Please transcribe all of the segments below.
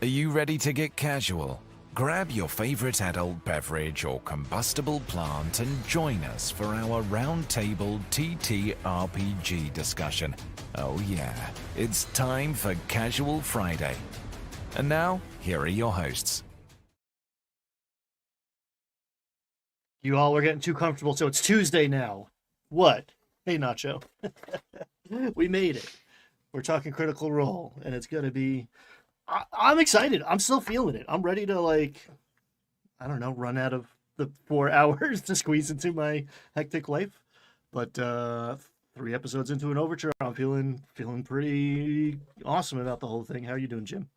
Are you ready to get casual? Grab your favorite adult beverage or combustible plant and join us for our roundtable TTRPG discussion. Oh yeah, it's time for Casual Friday. And now, here are your hosts. You all are getting too comfortable, so it's Tuesday now. What? Hey, Nacho. We made it. We're talking Critical Role, and it's going to be. I'm excited. I'm still feeling it. I'm ready to, I don't know, run out of the 4 hours to squeeze into my hectic life. But 3 episodes into an overture, I'm feeling pretty awesome about the whole thing. How are you doing, Jim?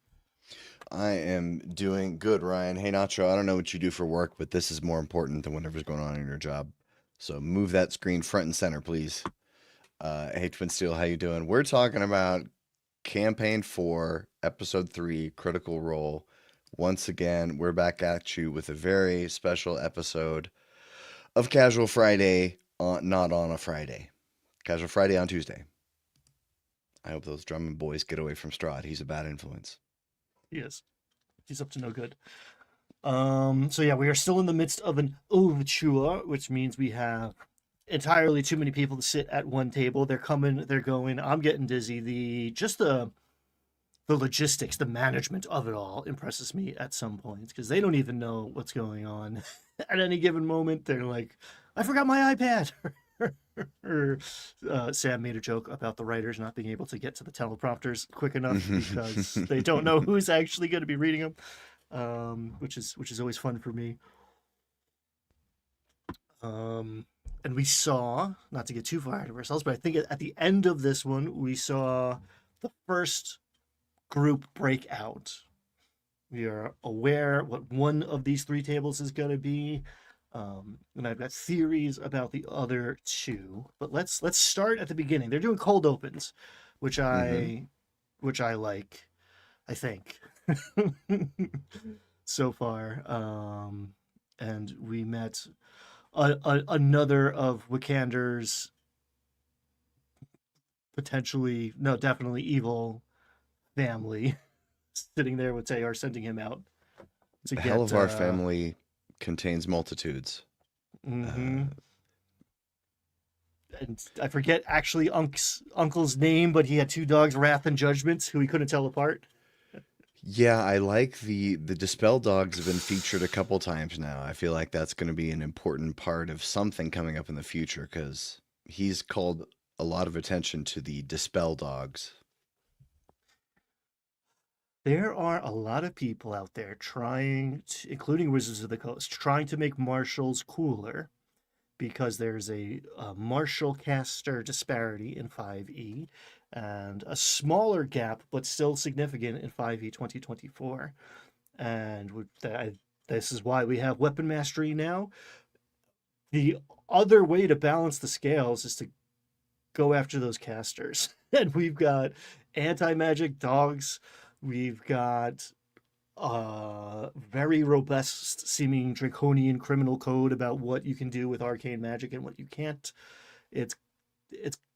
I am doing good, Ryan. Hey, Nacho, I don't know what you do for work, but this is more important than whatever's going on in your job. So move that screen front and center, please. Hey, Twin Steel, how you doing? We're talking about Campaign 4, Episode 3, Critical Role. Once again, we're back at you with a very special episode of Casual Friday, not on a Friday. Casual Friday on Tuesday. I hope those drumming boys get away from Strahd. He's a bad influence. He is. He's up to no good. So yeah, we are still in the midst of an overture, which means we have entirely too many people to sit at one table. They're coming, they're going. I'm getting dizzy. The logistics, the management of it all impresses me at some points because they don't even know what's going on at any given moment. They're like, I forgot my iPad. Or Sam made a joke about the writers not being able to get to the teleprompters quick enough because they don't know who's actually going to be reading them, which is always fun for me. And we saw, not to get too far ahead of ourselves, but I think at the end of this one, we saw the first group break out. We are aware what one of these three tables is going to be. And I've got theories about the other two, but let's start at the beginning. They're doing cold opens, which I like, I think, so far. And we met another of Wikander's definitely evil family sitting there with Tayar sending him out to The get hell of our family contains multitudes. and I forget actually Uncle's name, but he had two dogs, Wrath and Judgment, who he couldn't tell apart. Yeah, I like the Dispel dogs have been featured a couple times now. I feel like that's going to be an important part of something coming up in the future because he's called a lot of attention to the Dispel dogs. There are a lot of people out there including Wizards of the Coast, trying to make marshals cooler because there's a marshal caster disparity in 5e and a smaller gap, but still significant in 5e 2024. And this is why we have weapon mastery now. The other way to balance the scales is to go after those casters. And we've got anti-magic dogs. We've got very robust seeming draconian criminal code about what you can do with arcane magic and what you can't. It's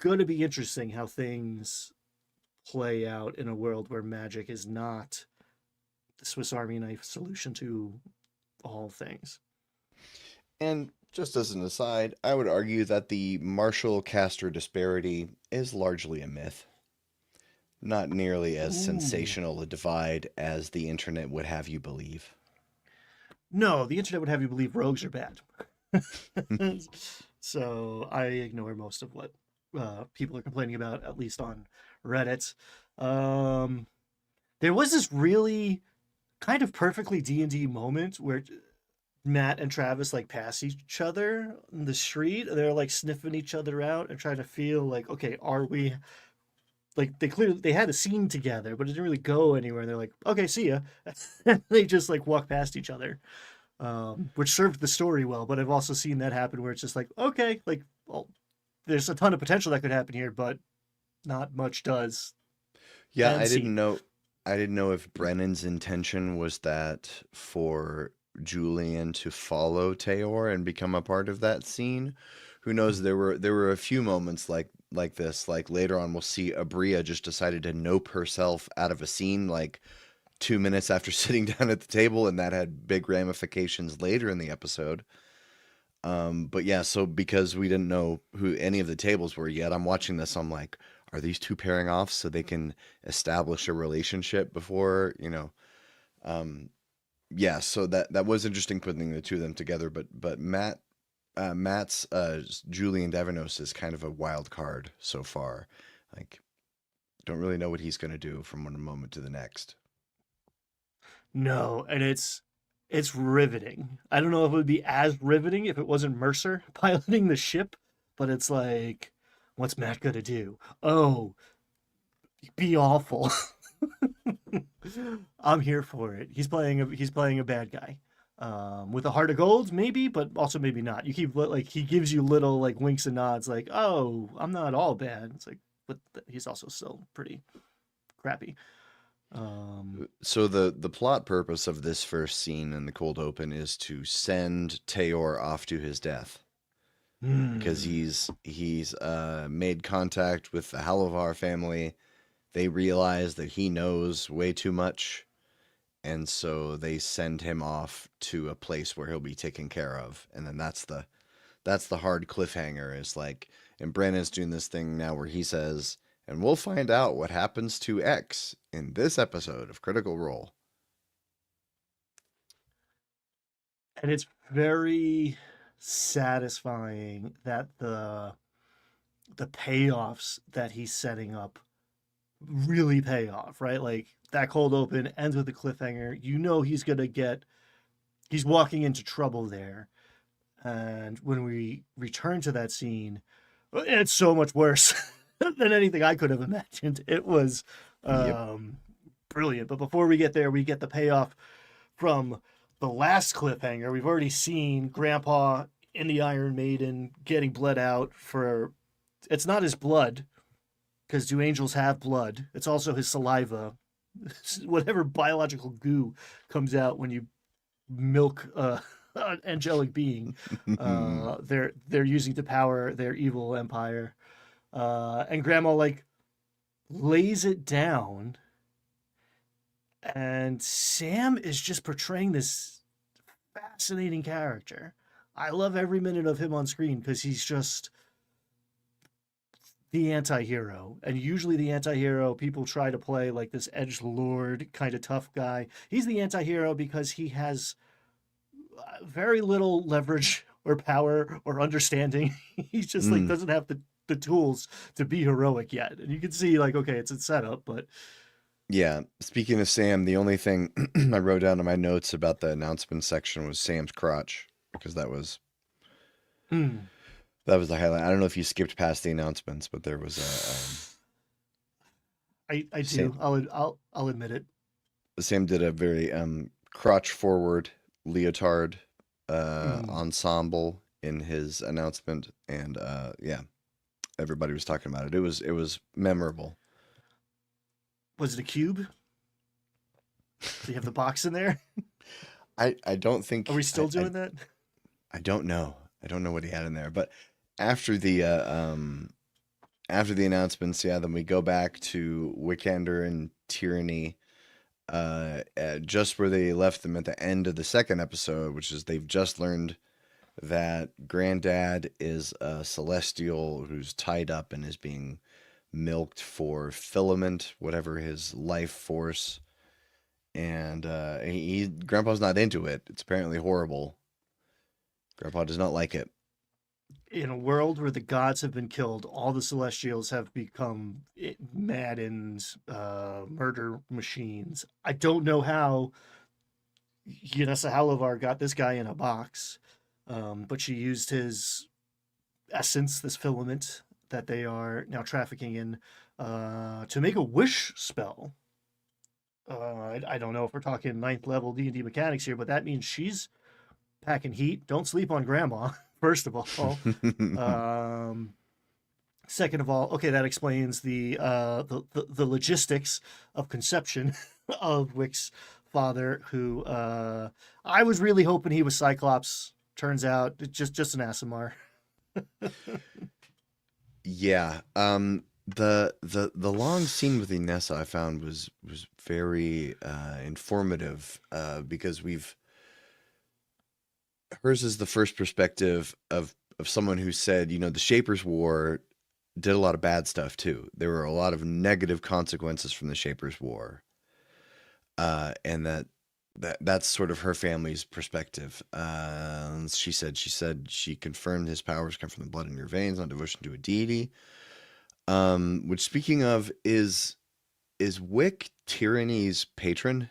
going to be interesting how things play out in a world where magic is not the Swiss Army knife solution to all things. And just as an aside, I would argue that the martial caster disparity is largely a myth. Not nearly as Ooh. sensational a divide as the internet would have you believe. No, the internet would have you believe rogues are bad. So I ignore most of what people are complaining about, at least on Reddit. There was this really kind of perfectly D&D moment where Matt and Travis like pass each other in the street. They're like sniffing each other out and trying to feel like, okay, are we like they had a scene together, but it didn't really go anywhere. And they're like, okay, see ya. And they just like walk past each other, which served the story well. But I've also seen that happen where it's just like, okay, like, well, there's a ton of potential that could happen here, but not much does. Yeah, And scene. I didn't know if Brennan's intention was that for Julian to follow Taor and become a part of that scene. Who knows? There were a few moments like this. Like later on, we'll see Abria just decided to nope herself out of a scene. Like 2 minutes after sitting down at the table, and that had big ramifications later in the episode. But yeah, so because we didn't know who any of the tables were yet, I'm watching this. I'm like, are these two pairing off so they can establish a relationship before, yeah, so that was interesting putting the two of them together. But Matt's Julian Devernos is kind of a wild card so far. Like, don't really know what he's going to do from one moment to the next. No, and it's riveting. I don't know if it would be as riveting if it wasn't Mercer piloting the ship, but it's like, what's Matt gonna do? Oh, be awful. I'm here for it. He's playing a bad guy. With a heart of gold, maybe, but also maybe not. You keep like he gives you little like winks and nods, like, "Oh, I'm not all bad." It's like, but he's also still pretty crappy. So the plot purpose of this first scene in the cold open is to send Tayor off to his death because hmm. he's made contact with the Halavar family. They realize that he knows way too much, and so they send him off to a place where he'll be taken care of. And then that's the hard cliffhanger. Is like, and Brandon's doing this thing now where he says, and we'll find out what happens to X in this episode of Critical Role. And it's very satisfying that the payoffs that he's setting up really pay off, right? Like that cold open ends with a cliffhanger. You know he's walking into trouble there. And when we return to that scene, it's so much worse than anything I could have imagined. It was Yep. brilliant. But before we get there, we get the payoff from the last cliffhanger. We've already seen Grandpa in the Iron Maiden getting bled out for. It's not his blood, because do angels have blood? It's also his saliva. Whatever biological goo comes out when you milk an angelic being, they're using to power their evil empire. And Grandma like lays it down, and Sam is just portraying this fascinating character. I love every minute of him on screen because he's just the anti-hero, and usually the anti-hero people try to play like this edge lord kind of tough guy. He's the anti-hero because he has very little leverage or power or understanding. He's just like Mm, doesn't have the tools to be heroic yet, and you can see like, okay, it's a setup, but yeah. Speaking of Sam, the only thing I wrote down in my notes about the announcement section was Sam's crotch because mm, that was the highlight. I don't know if you skipped past the announcements, but there was I Sam. do. I'll admit it. Sam did a very crotch forward leotard Mm. ensemble in his announcement, and yeah, everybody was talking about it. It was memorable. Was it a cube? Do you have the box in there? I don't Are think we still doing that? I don't know. I don't know what he had in there, but after the after the announcements, yeah, then we go back to Wickander and Tyranny, just where they left them at the end of the second episode, which is they've just learned that Granddad is a celestial who's tied up and is being milked for filament, whatever his life force, and Grandpa's not into it. It's apparently horrible. Grandpa does not like it. In a world where the gods have been killed, all the celestials have become maddened murder machines. I don't know how Yanessa Halavar got this guy in a box, but she used his essence, this filament that they are now trafficking in, to make a wish spell. I don't know if we're talking ninth level D&D mechanics here, but that means she's packing heat. Don't sleep on Grandma, first of all. Um, Second of all, okay, that explains the logistics of conception of Wick's father, who I was really hoping he was Cyclops. Turns out it's just an Asimar. Yeah. The long scene with Inessa I found was very informative because we've hers is the first perspective of someone who said, you know, the Shapers War did a lot of bad stuff too. There were a lot of negative consequences from the Shapers War, and that's sort of her family's perspective. She said she confirmed his powers come from the blood in your veins, not devotion to a deity. Which speaking of is Wick tyranny's patron?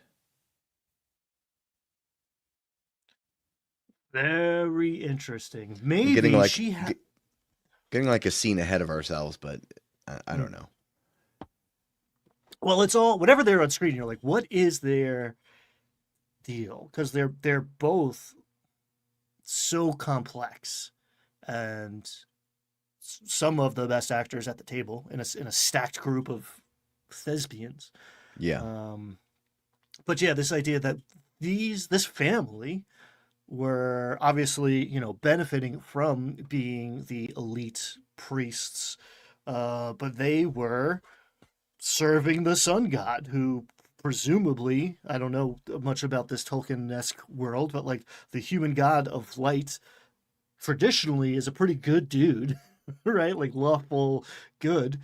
Very interesting. I'm getting Maybe like she had. getting like a scene ahead of ourselves, but I don't know. Well, it's all whatever they're on screen. You're like, what is their deal? Because they're both so complex, and some of the best actors at the table in a stacked group of thespians. Yeah. But yeah, this idea that this family were obviously, benefiting from being the elite priests, but they were serving the sun god, who presumably, I don't know much about this Tolkien-esque world, but like the human god of light traditionally is a pretty good dude, right? Like lawful good.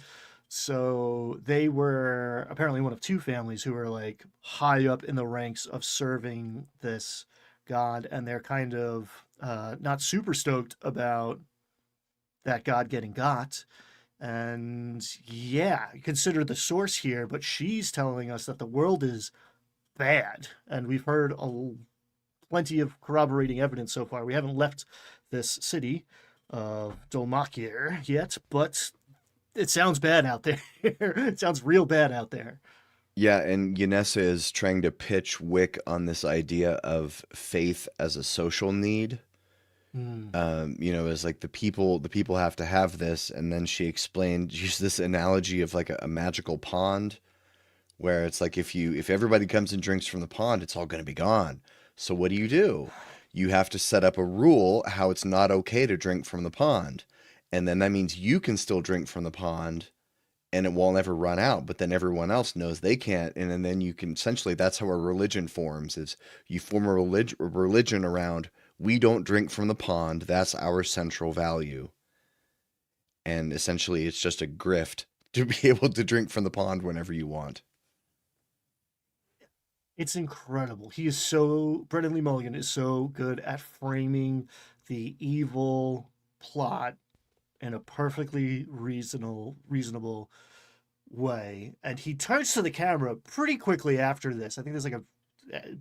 So they were apparently one of two families who were like high up in the ranks of serving this god, and they're kind of not super stoked about that god getting got. And yeah, consider the source here, but she's telling us that the world is bad, and we've heard plenty of corroborating evidence so far. We haven't left this city of Dolmakir yet, but it sounds bad out there. It sounds real bad out there. Yeah, and Yanessa is trying to pitch Wick on this idea of faith as a social need. Hmm. As like the people have to have this, and then she used this analogy of like a magical pond, where it's like if everybody comes and drinks from the pond, it's all going to be gone. So what do? You have to set up a rule how it's not okay to drink from the pond, and then that means you can still drink from the pond, and it won't ever run out. But then everyone else knows they can't, and then you can essentially that's how a religion forms. Is you form a religion around we don't drink from the pond. That's our central value. And essentially, it's just a grift to be able to drink from the pond whenever you want. It's incredible. Brendan Lee Mulligan is so good at framing the evil plot in a perfectly reasonable way. And he turns to the camera pretty quickly after this. I think there's like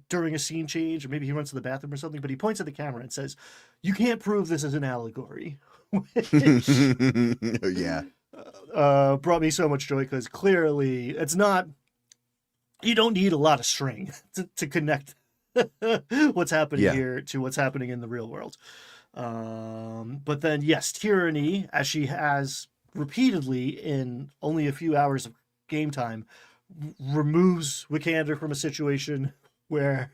during a scene change, or maybe he runs to the bathroom or something, but he points at the camera and says, "You can't prove this is an allegory." Which Yeah. brought me so much joy, because clearly it's not, you don't need a lot of string to connect what's happening Yeah. here to what's happening in the real world. But then, yes, tyranny, as she has repeatedly in only a few hours of game time, removes Wickander from a situation where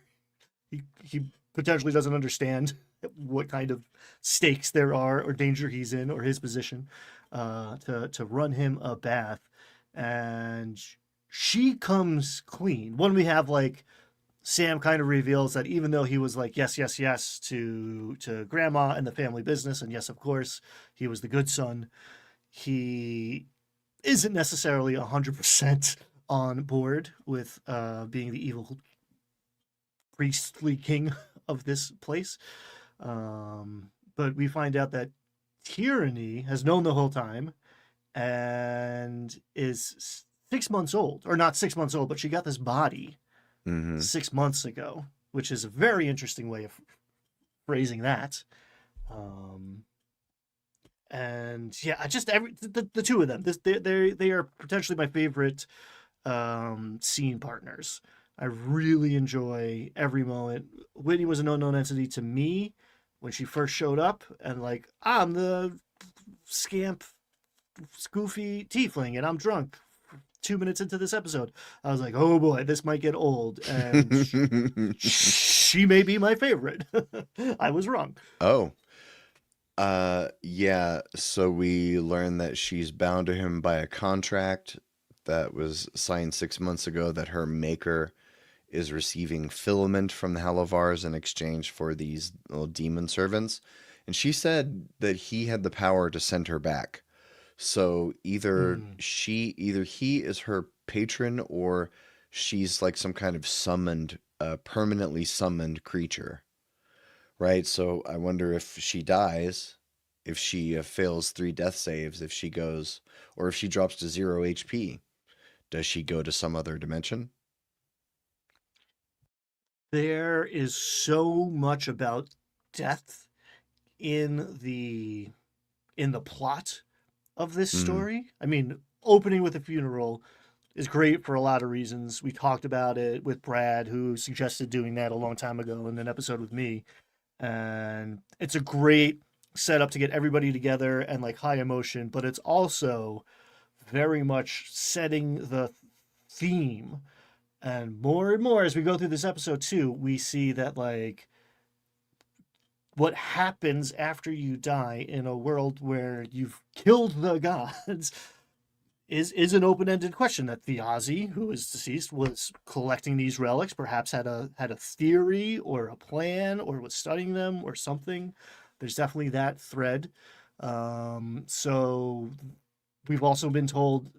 he potentially doesn't understand what kind of stakes there are or danger he's in or his position, to run him a bath. And she comes clean. When we have like Sam kind of reveals that even though he was like yes, yes, yes to grandma and the family business, and yes, of course, he was the good son, he isn't necessarily 100% on board with being the evil priestly king of this place. But we find out that tyranny has known the whole time and is 6 months old, or not 6 months old, but she got this body Hmm. 6 months ago, which is a very interesting way of phrasing that. Um, and yeah, I just the two of them, they are potentially my favorite scene partners. I really enjoy every moment. Whitney was an unknown entity to me when she first showed up, and like, I'm the scamp, goofy tiefling, and I'm drunk. 2 minutes into this episode, I was like, oh boy, this might get old, and she may be my favorite. I was wrong. Oh, Yeah, so we learn that she's bound to him by a contract that was signed 6 months ago, that her maker is receiving filament from the Halovars in exchange for these little demon servants. And she said that he had the power to send her back. So Hmm. either he is her patron, or she's like some kind of summoned, permanently summoned creature, right? So I wonder if she dies, if she fails 3 death saves, if she goes, or if she drops to 0 HP, does she go to some other dimension? There is so much about death in the plot of this Mm, story. I mean, opening with a funeral is great for a lot of reasons. We talked about it with Brad, who suggested doing that a long time ago in an episode with me. And it's a great setup to get everybody together and like high emotion, but it's also very much setting the theme. And more as we go through this episode too, we see that like what happens after you die in a world where you've killed the gods is an open-ended question that Thiazi, who is deceased, was collecting these relics, perhaps had a theory or a plan or was studying them or something. There's definitely that thread. So we've also been told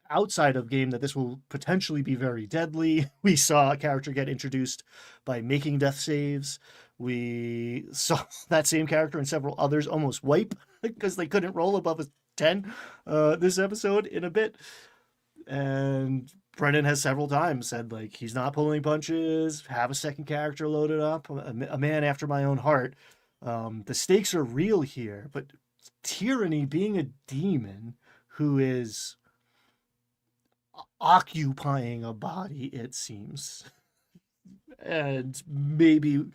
outside of game that this will potentially be very deadly. We saw a character get introduced by making death saves. We saw that same character and several others almost wipe because they couldn't roll above a 10 this episode in a bit. And Brennan has several times said like he's not pulling punches, have a second character loaded up, a man after my own heart. The stakes are real here, but tyranny being a demon who is occupying a body, it seems. And maybe,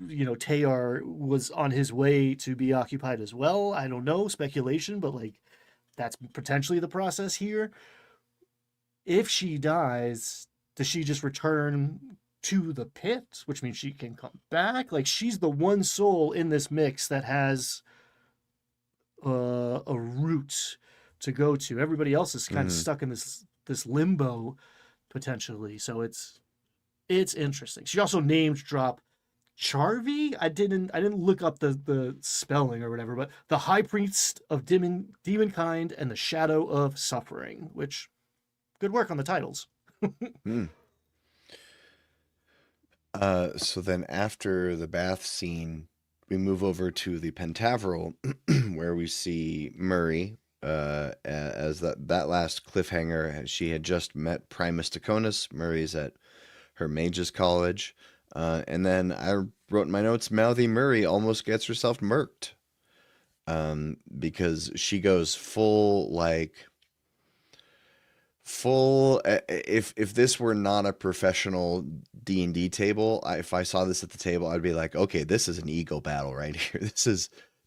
Tayar was on his way to be occupied as well. I don't know, speculation, but like that's potentially the process here. If she dies, does she just return to the pit, which means she can come back? Like she's the one soul in this mix that has a route to go to. Everybody else is kind of mm. stuck in this limbo potentially. So it's interesting. She also named drop Charvi. I didn't look up the spelling or whatever, but the high priest of demonkind and the shadow of suffering, which good work on the titles. Mm. So then after the bath scene, we move over to the Pentaveral, where we see Murray, as that last cliffhanger. She had just met Primus Taconis. Murray's at her mage's college. And then I wrote in my notes, Mouthy Murray almost gets herself murked. Because she goes full, like, full, if this were not a professional D&D table, if I saw this at the table, I'd be like, okay, this is an ego battle right here.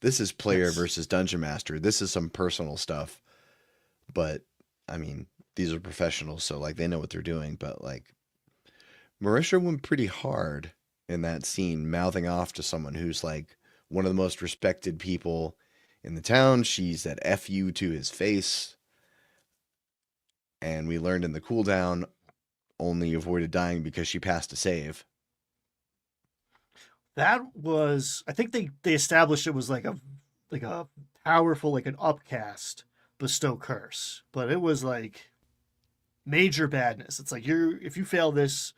This is player Yes. versus dungeon master. This is some personal stuff. But I mean, these are professionals, so like they know what they're doing. But like Marisha went pretty hard in that scene, mouthing off to someone who's like one of the most respected people in the town. She said F you to his face. And we learned in the cooldown only avoided dying because she passed a save. That was I think they established it was like a powerful like an upcast bestow curse, but it was like major badness. It's like if you fail this,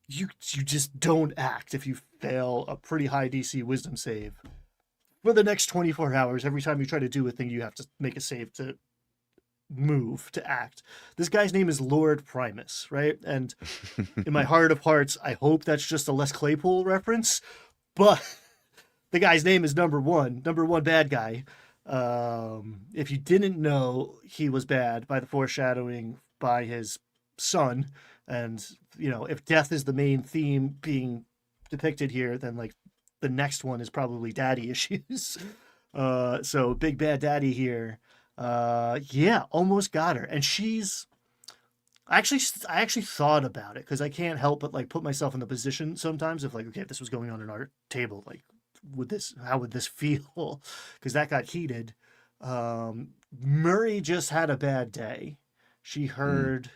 you just don't act if you fail a pretty high DC wisdom save. For the next 24 hours, every time you try to do a thing, you have to make a save to move, to act. This guy's name is Lord Primus, right? And in my heart of hearts, I hope that's just a Les Claypool reference, but the guy's name is number one bad guy. If you didn't know he was bad by the foreshadowing by his son, and if death is the main theme being depicted here, then like the next one is probably daddy issues. So big bad daddy here. Yeah, almost got her, and I actually thought about it because I can't help but like put myself in the position sometimes if like okay if this was going on in our table like how would this feel? Because that got heated. Murray just had a bad day. She Mm, heard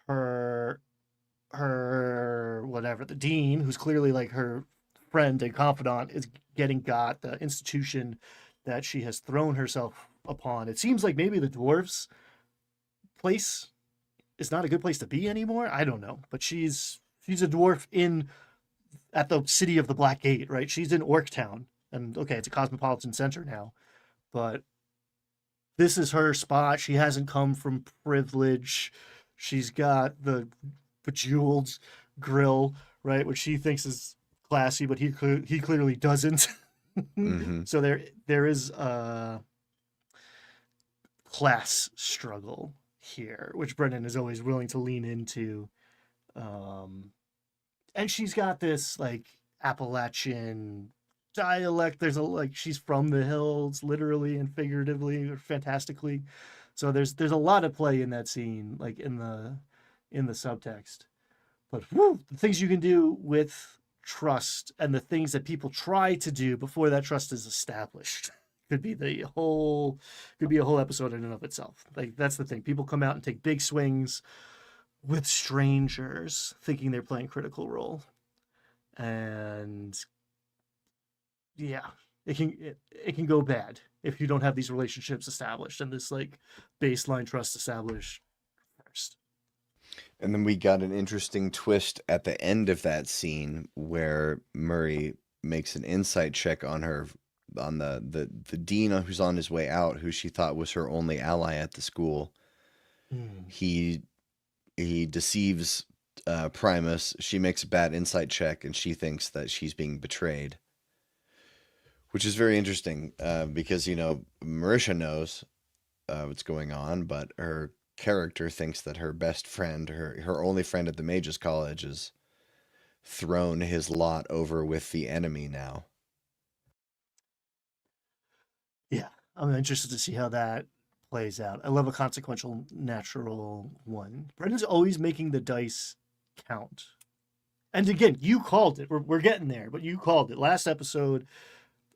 her whatever, the dean, who's clearly like her friend and confidant, is getting got. The institution that she has thrown herself upon. It seems like maybe the dwarves place is not a good place to be anymore. I don't know, but she's a dwarf in at the city of the Black Gate, right? She's in Orktown, and okay, it's a cosmopolitan center now, but this is her spot. She hasn't come from privilege. She's got the bejeweled grill, right, which she thinks is classy, but he clearly doesn't. mm-hmm. So there is a class struggle here, which Brendan is always willing to lean into. Um, and she's got this like Appalachian dialect. There's a like she's from the hills, literally and figuratively or fantastically. So there's a lot of play in that scene, like in the subtext. But whew, the things you can do with trust and the things that people try to do before that trust is established could be a whole episode in and of itself. Like that's the thing. People come out and take big swings with strangers thinking they're playing Critical Role. And yeah, it can go bad if you don't have these relationships established and this like baseline trust established first. And then we got an interesting twist at the end of that scene where Murray makes an insight check on her on the dean who's on his way out, who she thought was her only ally at the school. Mm. He he deceives Primus. She makes a bad insight check, and she thinks that she's being betrayed, which is very interesting because Marisha knows what's going on, but her character thinks that her best friend, her only friend at the Mages College, has thrown his lot over with the enemy now. Yeah, I'm interested to see how that plays out. I love a consequential natural one. Brendan's always making the dice count. And again, you called it. We're getting there, but you called it. Last episode,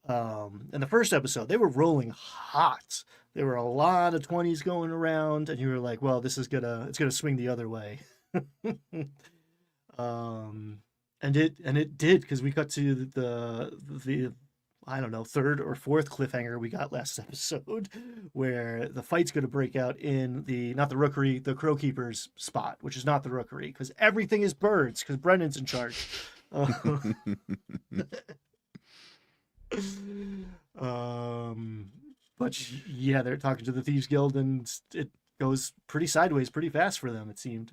in the first episode, they were rolling hot. There were a lot of 20s going around, and you were like, well, it's gonna swing the other way. um and it did, because we got to the I don't know, third or fourth cliffhanger we got last episode, where the fight's going to break out in the not the rookery, the crow keeper's spot, which is not the rookery, because everything is birds, because Brendan's in charge. Uh, um, but yeah, they're talking to the Thieves Guild, and it goes pretty sideways, pretty fast for them. It seemed.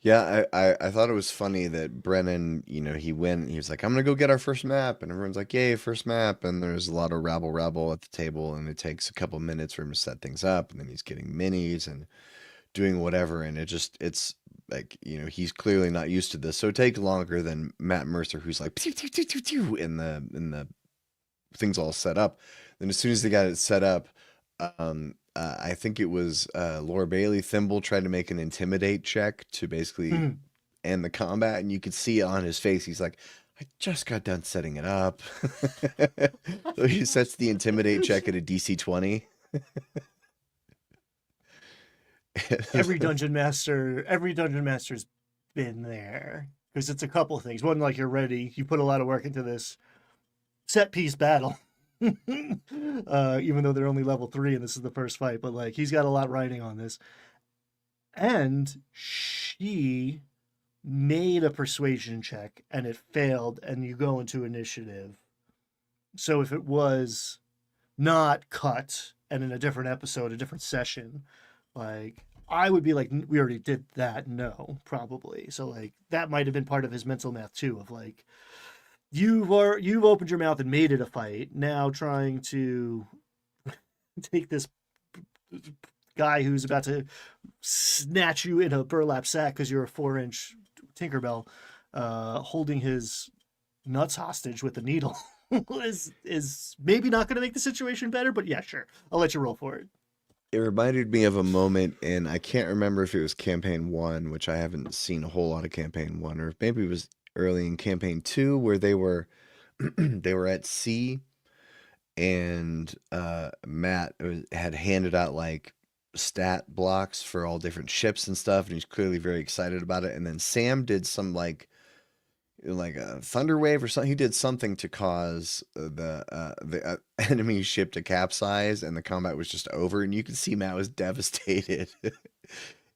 Yeah, I thought it was funny that Brennan, he went, he was like, I'm gonna go get our first map, and everyone's like, yay, first map, and there's a lot of rabble at the table, and it takes a couple minutes for him to set things up, and then he's getting minis and doing whatever, and it's like, he's clearly not used to this, so it takes longer than Matt Mercer, who's like, pew, pew, pew, pew, pew, in the things all set up. Then as soon as they got it set up, I think it was Laura Bailey Thimble tried to make an intimidate check to basically Mhm. end the combat, and you could see on his face, he's like, I just got done setting it up. So he sets the intimidate check at a DC 20. Every dungeon master's been there, because it's a couple of things. One, like, you're ready, you put a lot of work into this set piece battle. Even though they're only level 3 and this is the first fight, but like he's got a lot riding on this. And she made a persuasion check and it failed, and you go into initiative. So if it was not cut and in a different episode, a different session, like I would be like, we already did that. No, probably. So like that might have been part of his mental math too, of like, you've opened your mouth and made it a fight. Now trying to take this guy who's about to snatch you in a burlap sack because you're a 4-inch Tinkerbell, holding his nuts hostage with a needle, is maybe not going to make the situation better. But yeah, sure, I'll let you roll for it. It reminded me of a moment in, I can't remember if it was campaign 1, which I haven't seen a whole lot of campaign 1, or maybe it was early in campaign 2, where they were they were at sea, and Matt had handed out like stat blocks for all different ships and stuff, and he's clearly very excited about it. And then Sam did some like a thunder wave or something. He did something to cause the enemy ship to capsize, and the combat was just over. And you could see Matt was devastated.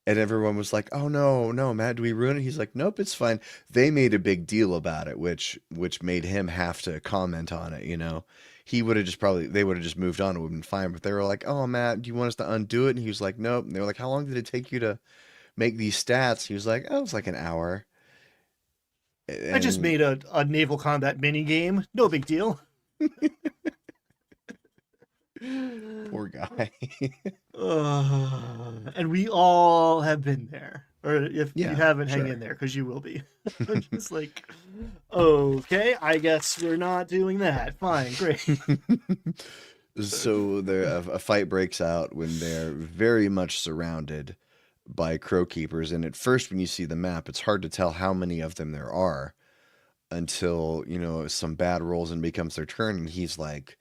And everyone was like, "Oh no, no, Matt, do we ruin it?" He's like, "Nope, it's fine." They made a big deal about it, which made him have to comment on it. He would have just probably they would have just moved on. It would have been fine. But they were like, "Oh, Matt, do you want us to undo it?" And he was like, "Nope." And they were like, "How long did it take you to make these stats?" He was like, "Oh, it was like an hour." I just And made a naval combat mini game. No big deal. poor guy. And we all have been there. Or if you Yeah, haven't, hang sure. in there because you will be. Just like, okay, I guess we're not doing that. Fine, great. So a fight breaks out when they're very much surrounded by crow keepers. And at first, when you see the map, it's hard to tell how many of them there are until, some bad rolls and it becomes their turn. And he's like,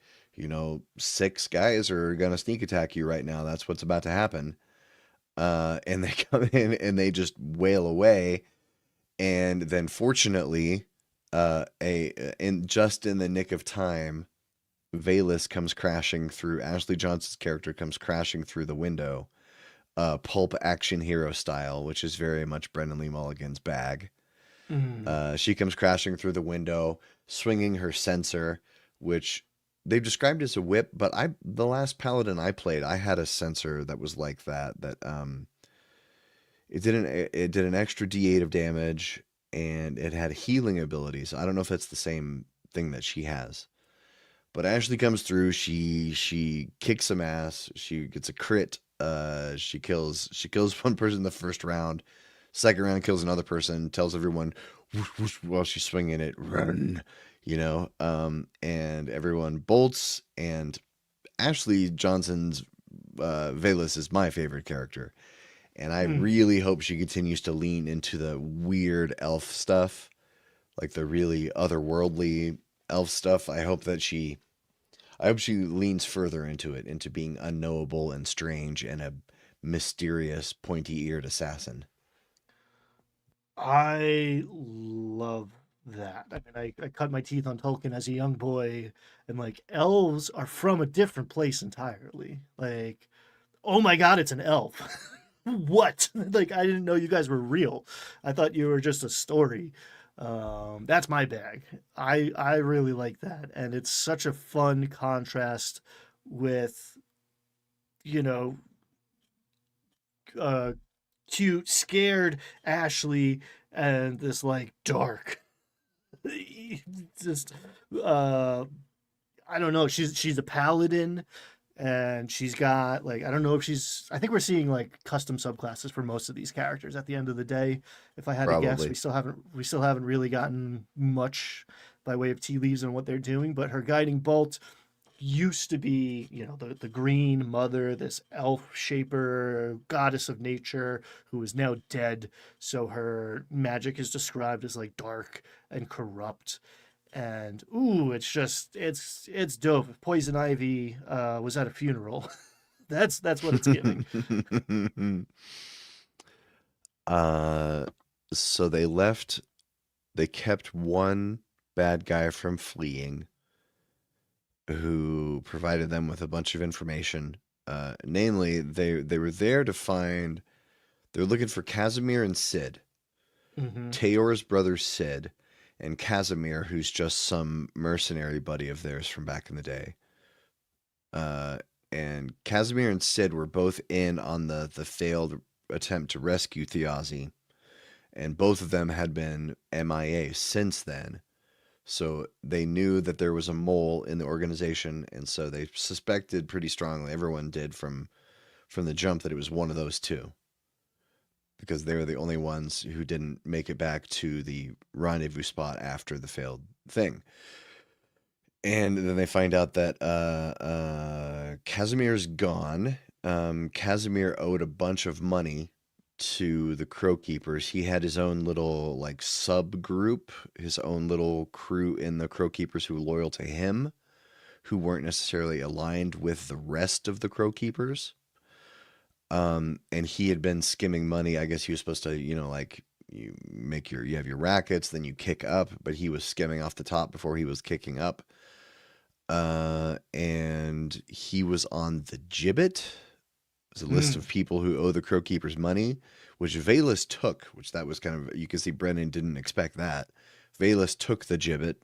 6 guys are going to sneak attack you right now. That's what's about to happen. And they come in and they just wail away. And then fortunately, just in the nick of time, Valus comes crashing through. Ashley Johnson's character comes crashing through the window, pulp action hero style, which is very much Brendan Lee Mulligan's bag. Mm. She comes crashing through the window, swinging her censer, which they've described as a whip. But the last paladin I played, I had a censer that was like that. It did an extra D8 of damage, and it had healing abilities. I don't know if that's the same thing that she has. But Ashley comes through. She kicks some ass. She gets a crit. She kills one person the first round. Second round kills another person. Tells everyone whoosh, whoosh, while she's swinging it, run. And everyone bolts. And Ashley Johnson's Valus is my favorite character, and I Mm. really hope she continues to lean into the weird elf stuff, like the really otherworldly elf stuff. I hope she leans further into it, into being unknowable and strange and a mysterious, pointy-eared assassin. I love that. I mean, I cut my teeth on Tolkien as a young boy, and like elves are from a different place entirely. Like, oh my god, it's an elf. What? Like, I didn't know you guys were real. I thought you were just a story. That's my bag. I really like that, and it's such a fun contrast with you know uh cute, scared Ashley and this like dark, just uh, I don't know. She's a paladin, and she's got like I don't know if she's. I think we're seeing like custom subclasses for most of these characters. At the end of the day, if I had to guess, Probably. we still haven't really gotten much by way of tea leaves on what they're doing. But her guiding bolt used to be, the green mother, this elf shaper, goddess of nature, who is now dead. So her magic is described as like dark and corrupt. And ooh, it's dope. If Poison Ivy was at a funeral, that's what it's giving. uh, so they kept one bad guy from fleeing, who provided them with a bunch of information. Namely, they were there to find. They're looking for Casimir and Sid. Hmm. Tayor's brother Sid, and Casimir, who's just some mercenary buddy of theirs from back in the day. Uh, and Casimir and Sid were both in on the failed attempt to rescue Thiazi, and both of them had been MIA since then. So they knew that there was a mole in the organization, and so they suspected pretty strongly. Everyone did from the jump that it was one of those two, because they were the only ones who didn't make it back to the rendezvous spot after the failed thing. And then they find out that Casimir's gone. Casimir owed a bunch of money to the Crow Keepers, he had his own little like subgroup, his own little crew in the Crow Keepers who were loyal to him, who weren't necessarily aligned with the rest of the Crow Keepers. And he had been skimming money. I guess he was supposed to, like you have your rackets, then you kick up, but he was skimming off the top before he was kicking up. And he was on the gibbet. There's a list of people who owe the Crow Keepers money, which Valus took, which that was kind of, you can see Brennan didn't expect that. Valus took the gibbet,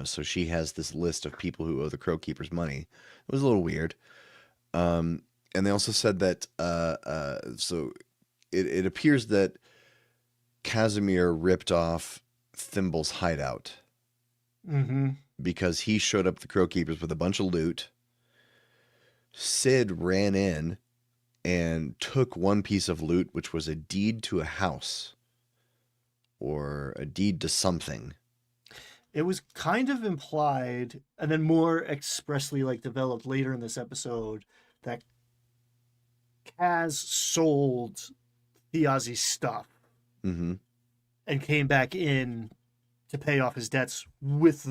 so she has this list of people who owe the Crow Keepers money. It was a little weird. And they also said that, so it appears that Casimir ripped off Thimble's hideout. Mm-hmm. Because he showed up at the Crow Keepers with a bunch of loot. Sid ran in and took one piece of loot, which was a deed to a house or a deed to something. It was kind of implied, and then more expressly like developed later in this episode, that Kaz sold Thiazi's stuff and came back in to pay off his debts with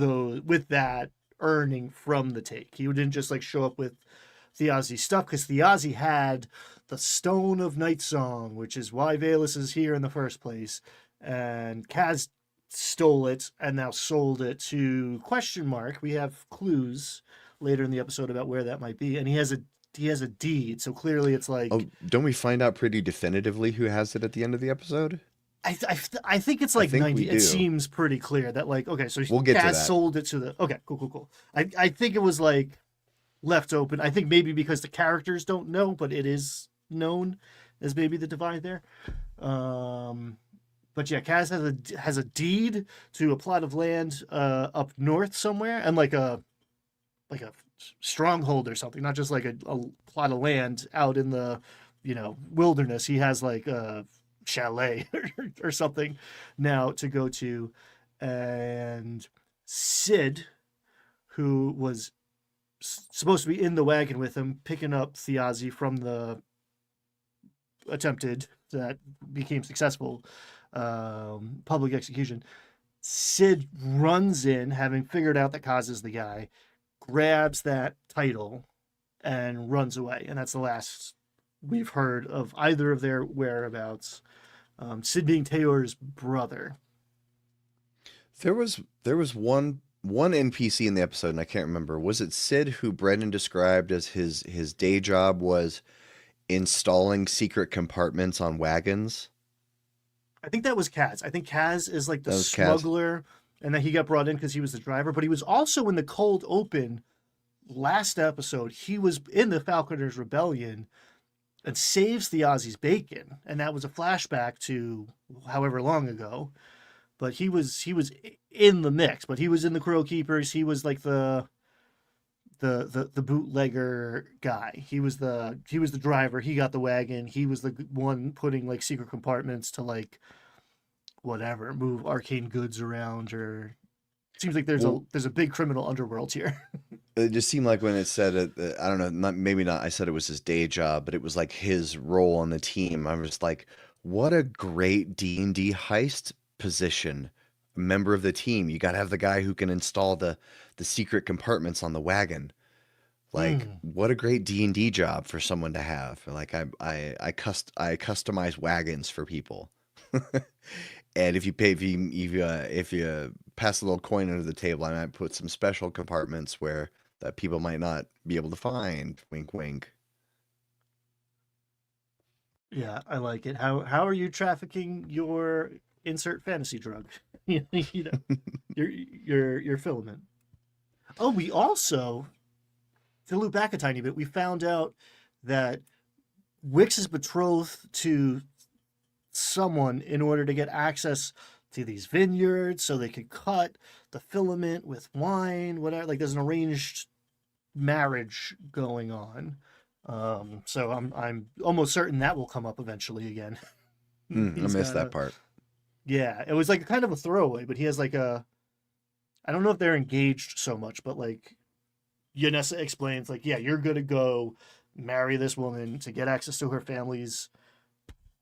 that earning from the take. He didn't just like show up with Thiazi's stuff, because Thiazi had the Stone of Night Song, which is why Valus is here in the first place, and Kaz stole it and now sold it to question mark. We have clues later in the episode about where that might be, and he has a deed, so clearly it's like, oh, don't we find out pretty definitively who has it at the end of the episode? I think it's like 90. It seems pretty clear that like, okay, so we'll get to that. Sold it to the, okay, cool. I think it was like left open. I think maybe because the characters don't know, but it is known as maybe the divide there. But yeah, Kaz has a deed to a plot of land up north somewhere, and like a stronghold or something, not just like a plot of land out in the wilderness. He has like a chalet or something now to go to, and Sid, who was supposed to be in the wagon with him picking up Thiazi from the attempted, that became successful, public execution. Sid runs in, having figured out that Kaz is the guy, grabs that title, and runs away. And that's the last we've heard of either of their whereabouts. Sid being Tayor's brother. There was one NPC in the episode, and I can't remember. Was it Sid who Brendan described as his day job was installing secret compartments on wagons? I think that was Kaz. I think Kaz is like the smuggler, and then he got brought in because he was the driver. But he was also in the cold open last episode. He was in the Falconers Rebellion and saves Thiazi's bacon, and that was a flashback to however long ago. But he was in the mix. But he was in the Crow Keepers. He was like the bootlegger guy. He was the driver. He got the wagon. He was the one putting like secret compartments to like whatever, move arcane goods around. Or it seems like there's a big criminal underworld here. It just seemed like when it said it, I don't know, maybe not. I said it was his day job, but it was like his role on the team. I was like, what a great D&D heist position. Member of the team, you got to have the guy who can install the secret compartments on the wagon. Like, what a great D&D job for someone to have. Like, I customize wagons for people. And if you pass a little coin under the table, I might put some special compartments where that people might not be able to find. Wink, wink. Yeah, I like it. How are you trafficking your insert fantasy drug? You know, your filament. Oh, we also, to loop back a tiny bit, we found out that Wix is betrothed to someone in order to get access to these vineyards so they could cut the filament with wine, whatever. Like, there's an arranged marriage going on. So I'm almost certain that will come up eventually again. I missed that part. Yeah, it was like kind of a throwaway, but he has like I don't know if they're engaged so much, but like Yanessa explains, like, yeah, you're going to go marry this woman to get access to her family's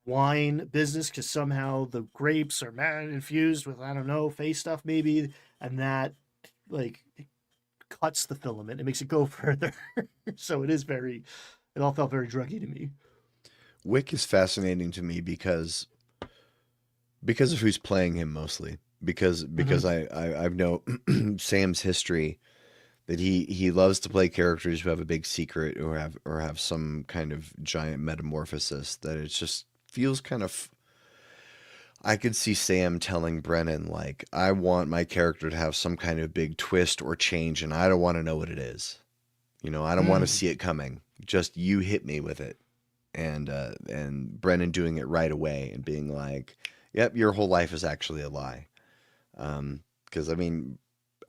wine business because somehow the grapes are infused with, I don't know, face stuff maybe, and that like cuts the filament. It makes it go further. So it all felt very druggy to me. Wick is fascinating to me because of who's playing him mostly. Because Hmm. I know Sam's history that he loves to play characters who have a big secret or have some kind of giant metamorphosis that it just feels kind of. I could see Sam telling Brennan like, I want my character to have some kind of big twist or change, and I don't want to know what it is. I don't want to Mm. see it coming. Just you hit me with it. And Brennan doing it right away and being like, "Yep, your whole life is actually a lie." Because I mean,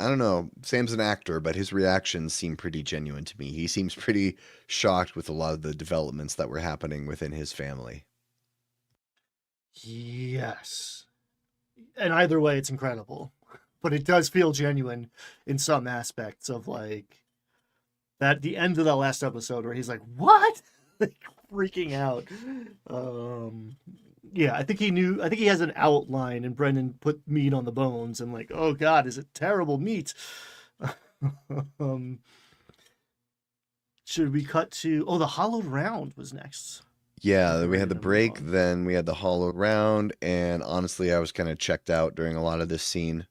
I don't know. Sam's an actor, but his reactions seem pretty genuine to me. He seems pretty shocked with a lot of the developments that were happening within his family. Yes. And either way, it's incredible. But it does feel genuine in some aspects of like that the end of that last episode where he's like, "What?" Like freaking out. Um yeah, I think he has an outline and Brendan put meat on the bones and like, "Oh god, is it terrible meat?" um should we cut to the hollowed round was next. If Yeah, we're we had ready the to move break, on. then we had the hollow round, and honestly, I was kind of checked out during a lot of this scene.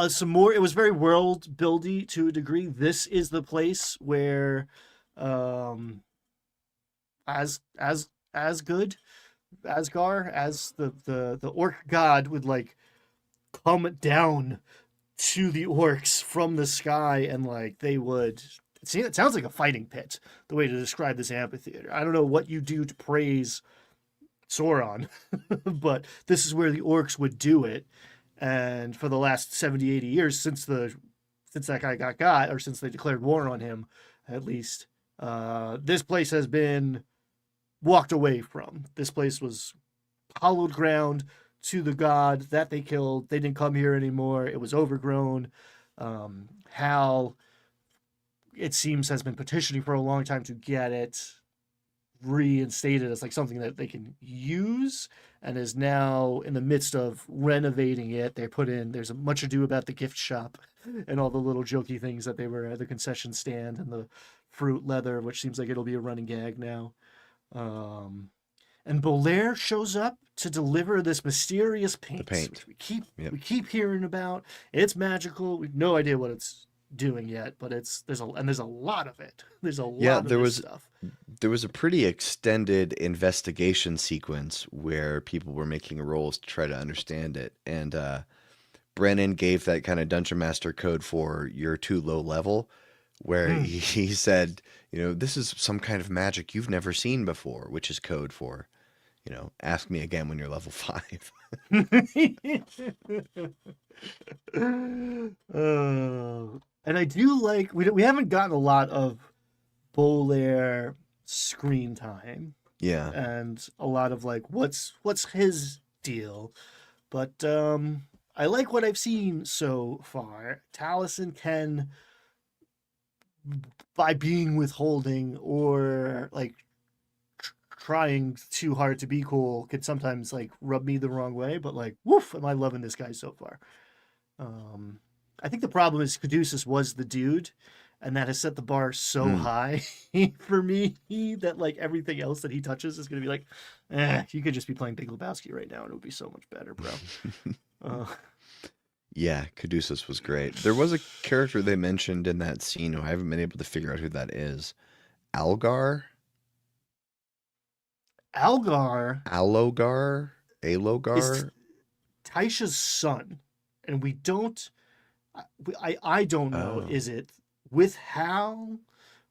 Some more. It was very world buildy to a degree. This is the place where, um, as good Asgar as the orc god would like come down to the orcs from the sky and like they would. See, it sounds like a fighting pit. The way to describe this amphitheater. I don't know what you do to praise Sauron, but this is where the orcs would do it. And for the last 70, 80 years since that guy got, or since they declared war on him, at least, this place has been walked away from. This place was hollowed ground to the god that they killed. They didn't come here anymore. It was overgrown. Hal, it seems, has been petitioning for a long time to get it reinstated as like something that they can use and is now in the midst of renovating it. There's a much ado about the gift shop and all the little jokey things that they were at the concession stand and the fruit leather, which seems like it'll be a running gag now. Um, and Bolaire shows up to deliver this mysterious The paint, paint. which we keep Yep. we keep hearing about. It's magical. We have no idea what it's doing yet, but there's a lot of it. There's a Yeah, lot of this stuff. there was a pretty extended investigation sequence where people were making rolls to try to understand it, and Brennan gave that kind of dungeon master code for you're too low level, where Mm. he said, this is some kind of magic you've never seen before, which is code for, ask me again when you're level 5. And I do like we haven't gotten a lot of Bolaire screen time Yeah. and a lot of like what's his deal, but I like what I've seen so far. Taliesin can, by being withholding or like trying too hard to be cool, could sometimes like rub me the wrong way. But like, woof, am I loving this guy so far? Um, I think the problem is Caduceus was the dude, and that has set the bar so Mm. high for me that like everything else that he touches is gonna be like, you could just be playing Big Lebowski right now, and it would be so much better, bro. Uh, Yeah, Caduceus was great. There was a character they mentioned in that scene who I haven't been able to figure out who that is. Algar? Algar Alogar? is Alogar? Taisha's son, and we don't. I don't know. Oh. Is it with Hal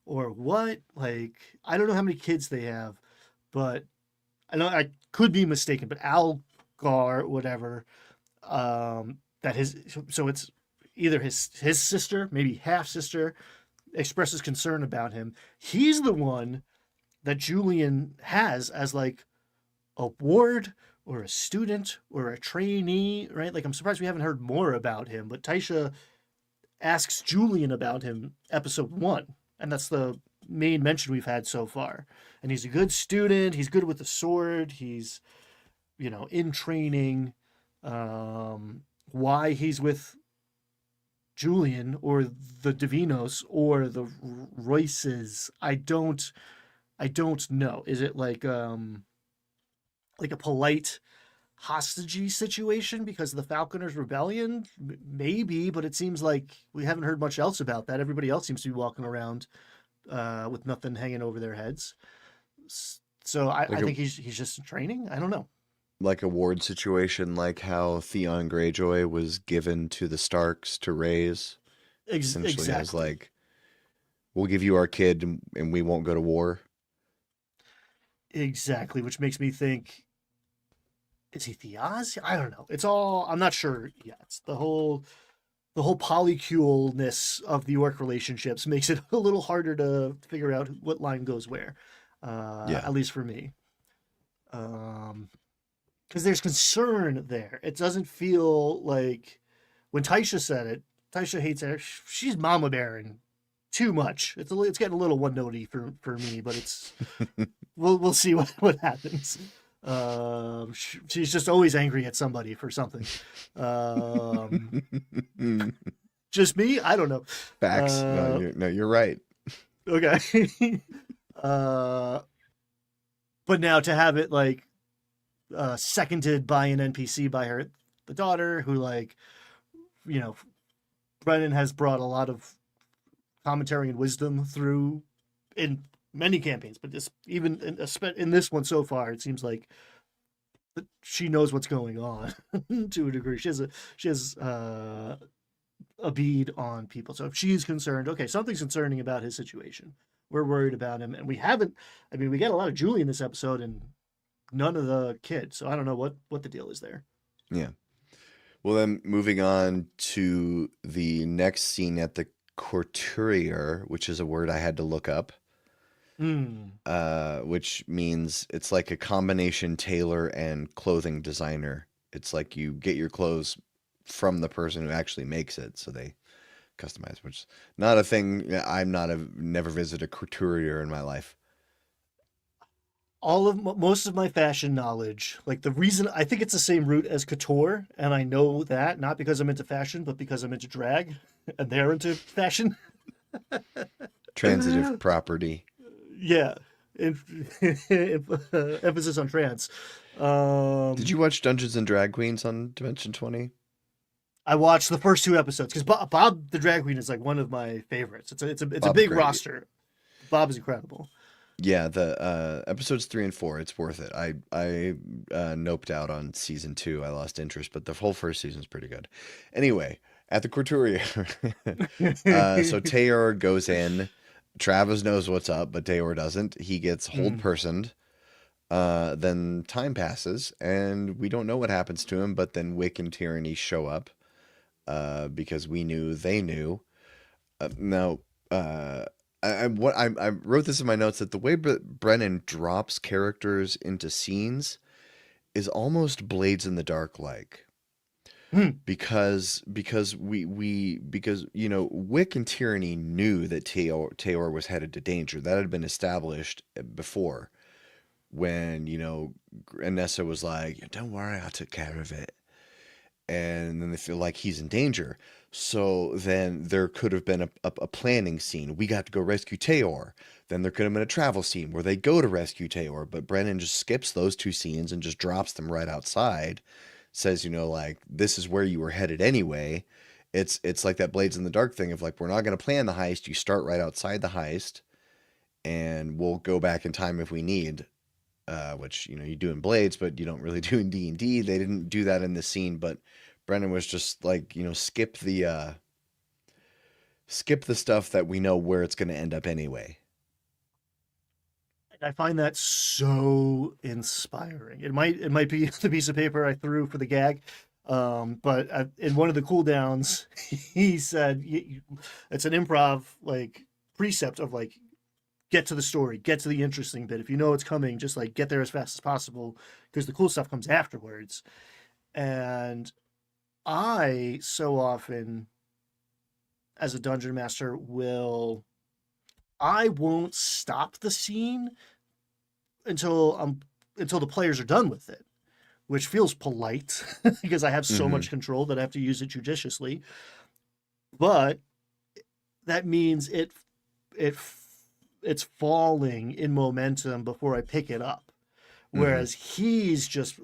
or what? Like I don't know how many kids they have, but I know I could be mistaken. But Algar, whatever, that his so it's either his sister, maybe half sister, expresses concern about him. He's the one that Julian has as like a ward or a student or a trainee, right? Like I'm surprised we haven't heard more about him, but Taisha asks Julian about him episode 1, and that's the main mention we've had so far. And he's a good student. He's good with the sword. He's, in training. Why he's with Julian or the Divinos or the Royces, I don't know. Is it like a polite hostage situation because of the Falconers' rebellion? Maybe, but it seems like we haven't heard much else about that. Everybody else seems to be walking around with nothing hanging over their heads. So Like I a think he's just in training. I don't know. like a ward situation, like how Theon Greyjoy was given to the Starks to raise, essentially as Exactly. like, we'll give you our kid and we won't go to war. Exactly. Which makes me think, is he Theoz? I don't know. It's all, I'm not sure yet. It's the whole polyculeness of the orc relationships makes it a little harder to figure out what line goes where. Yeah. At least for me. Because there's concern there. It doesn't feel like when Taisha said it, Taisha hates her. She's mama bearing too much. It's getting a little one notey for me, but we'll see what happens. She's just always angry at somebody for something. Um, just me? I don't know. Facts. No, Uh, you're right. okay. uh, but now to have it like seconded by an NPC by the daughter, who you know, Brennan has brought a lot of commentary and wisdom through in many campaigns, but even in this one so far, it seems like she knows what's going on to a degree. She has a bead on people. So if she's concerned, okay, something's concerning about his situation. We're worried about him, and we haven't. I mean, we get a lot of Julie in this episode, and none of the kids. So I don't know what the deal is there. Yeah. Well, then moving on to the next scene at the couturier, which is a word I had to look up, Hmm. which means it's like a combination tailor and clothing designer. It's like you get your clothes from the person who actually makes it, so they customize, which is not a thing. I'm not a never visited a couturier in my life. Most of my fashion knowledge, like the reason I think it's the same root as couture, and I know that not because I'm into fashion, but because I'm into drag, and they're into fashion. Transitive property. Yeah, emphasis on trans. Did Um, you watch Dungeons and Drag Queens on Dimension 20? I watched the first two episodes because Bob the drag queen is like one of my favorites. It's a Bob's big great. roster. Bob is incredible. Yeah, the episodes 3 and 4, it's worth it. I noped out on season 2. I lost interest, but the whole first season's pretty good. Anyway, at the couturier, so Tayor goes in. Travis knows what's up, but Tayor doesn't. He gets hold Mm. personed. Then time passes, and we don't know what happens to him. But then Wick and Tyranny show up, because we knew they knew. Now, I wrote this in my notes that the way Brennan drops characters into scenes is almost Blades in the Dark like, Mm. because Wick and Tyranny knew that Tayor was headed to danger. That had been established before when Anessa was like, "Don't worry, I took care of it," and then they feel like he's in danger. So then there could have been a planning scene. We got to go rescue Tayor. Then there could have been a travel scene where they go to rescue Tayor, but Brennan just skips those two scenes and just drops them right outside. Says, like, this is where you were headed anyway. It's like that Blades in the Dark thing of like, we're not going to plan the heist. You start right outside the heist, and we'll go back in time if we need. Which you do in Blades, but you don't really do in D&D. They didn't do that in this scene, but Brennan was just like, skip the stuff that we know where it's going to end up anyway. I find that so inspiring. It might be the piece of paper I threw for the gag, but in one of the cooldowns, he said it's an improv like precept of like get to the story, get to the interesting bit. If you know it's coming, just like get there as fast as possible because the cool stuff comes afterwards. And I so often, as a dungeon master, will I won't stop the scene until the players are done with it, which feels polite because I have so Mm-hmm. much control that I have to use it judiciously. But that means it it's falling in momentum before I pick it up. Mm-hmm. Whereas he's just,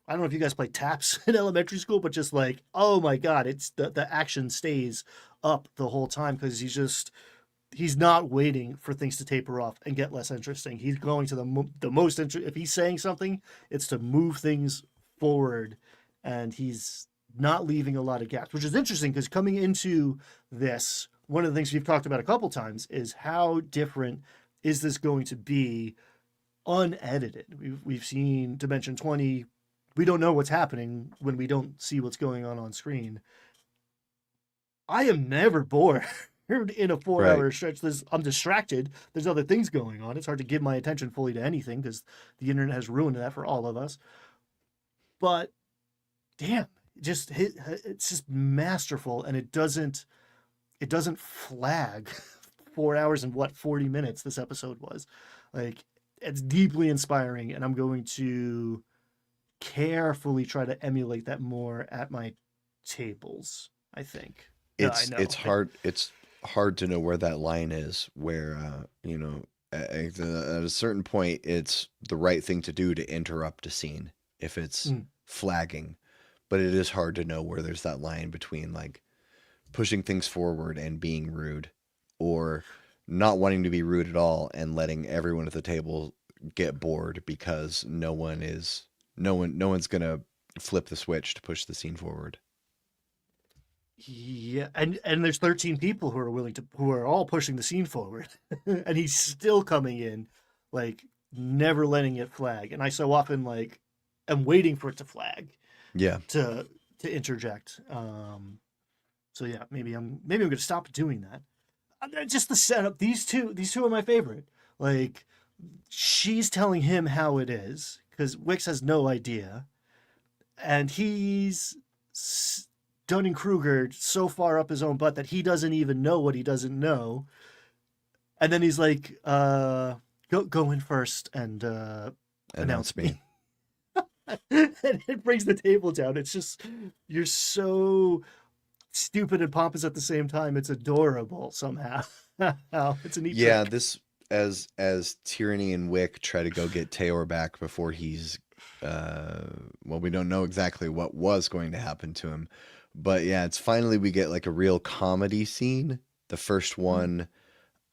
I don't know if you guys play taps in elementary school, but just like, oh my God, it's the action stays up the whole time because he's not waiting for things to taper off and get less interesting. He's going to the most interesting. If he's saying something, it's to move things forward, and he's not leaving a lot of gaps, which is interesting because coming into this, one of the things we've talked about a couple times is how different is this going to be unedited. We've seen Dimension 20. We don't know what's happening when we don't see what's going on screen. I am never bored in a 4 hour Right. stretch. I'm distracted. There's other things going on. It's hard to give my attention fully to anything because the internet has ruined that for all of us. But damn, it's just masterful, and it doesn't flag 4 hours and 40 minutes this episode was. Like, it's deeply inspiring, and I'm going to carefully try to emulate that more at my tables, I think. No, I It's know. it's hard it's hard to know where that line is where you know at a certain point it's the right thing to do to interrupt a scene if it's Mm. flagging, but it is hard to know where there's that line between like pushing things forward and being rude, or not wanting to be rude at all and letting everyone at the table get bored because no one's gonna flip the switch to push the scene forward. Yeah, and there's 13 people who are all pushing the scene forward, and he's still coming in, like never letting it flag. And I so often like am waiting for it to flag Yeah. to interject. So yeah, maybe I'm gonna stop doing that. Just the setup. These two are my favorite. Like, she's telling him how it is because Wix has no idea, and he's Dunning Kruger so far up his own butt that he doesn't even know what he doesn't know. And then he's like, go in first and Announce announce me. me. And it brings the table down. It's just, you're so stupid and pompous at the same time. It's adorable somehow. It's a neat Yeah, trick. this as Tyranny and Wick try to go get Taor back before he's well, we don't know exactly what was going to happen to him. But yeah, it's finally we get like a real comedy scene. The first one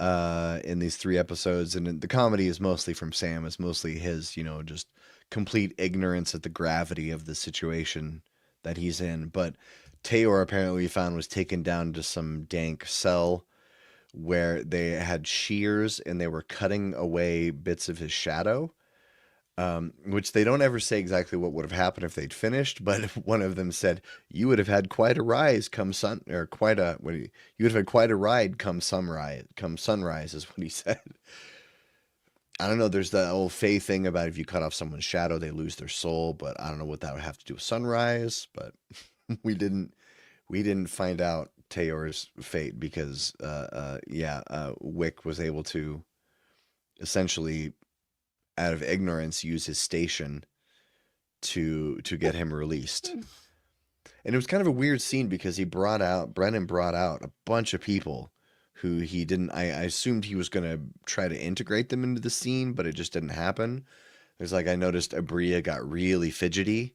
in these three episodes, and the comedy is mostly from Sam. It's mostly his, just complete ignorance at the gravity of the situation that he's in. But Taor apparently we found was taken down to some dank cell where they had shears and they were cutting away bits of his shadow, which they don't ever say exactly what would have happened if they'd finished. But one of them said, "You would have had quite a rise come sun, or quite a what? You would have had quite a ride come sunrise. Come sunrise is what he said." I don't know. There's the old Faye thing about if you cut off someone's shadow, they lose their soul. But I don't know what that would have to do with sunrise. But we didn't we didn't find out Tayor's fate because Wick was able to essentially out of ignorance use his station to get him released. And it was kind of a weird scene because Brennan brought out a bunch of people who he didn't I assumed he was gonna try to integrate them into the scene, but it just didn't happen. There's like I noticed Abria got really fidgety.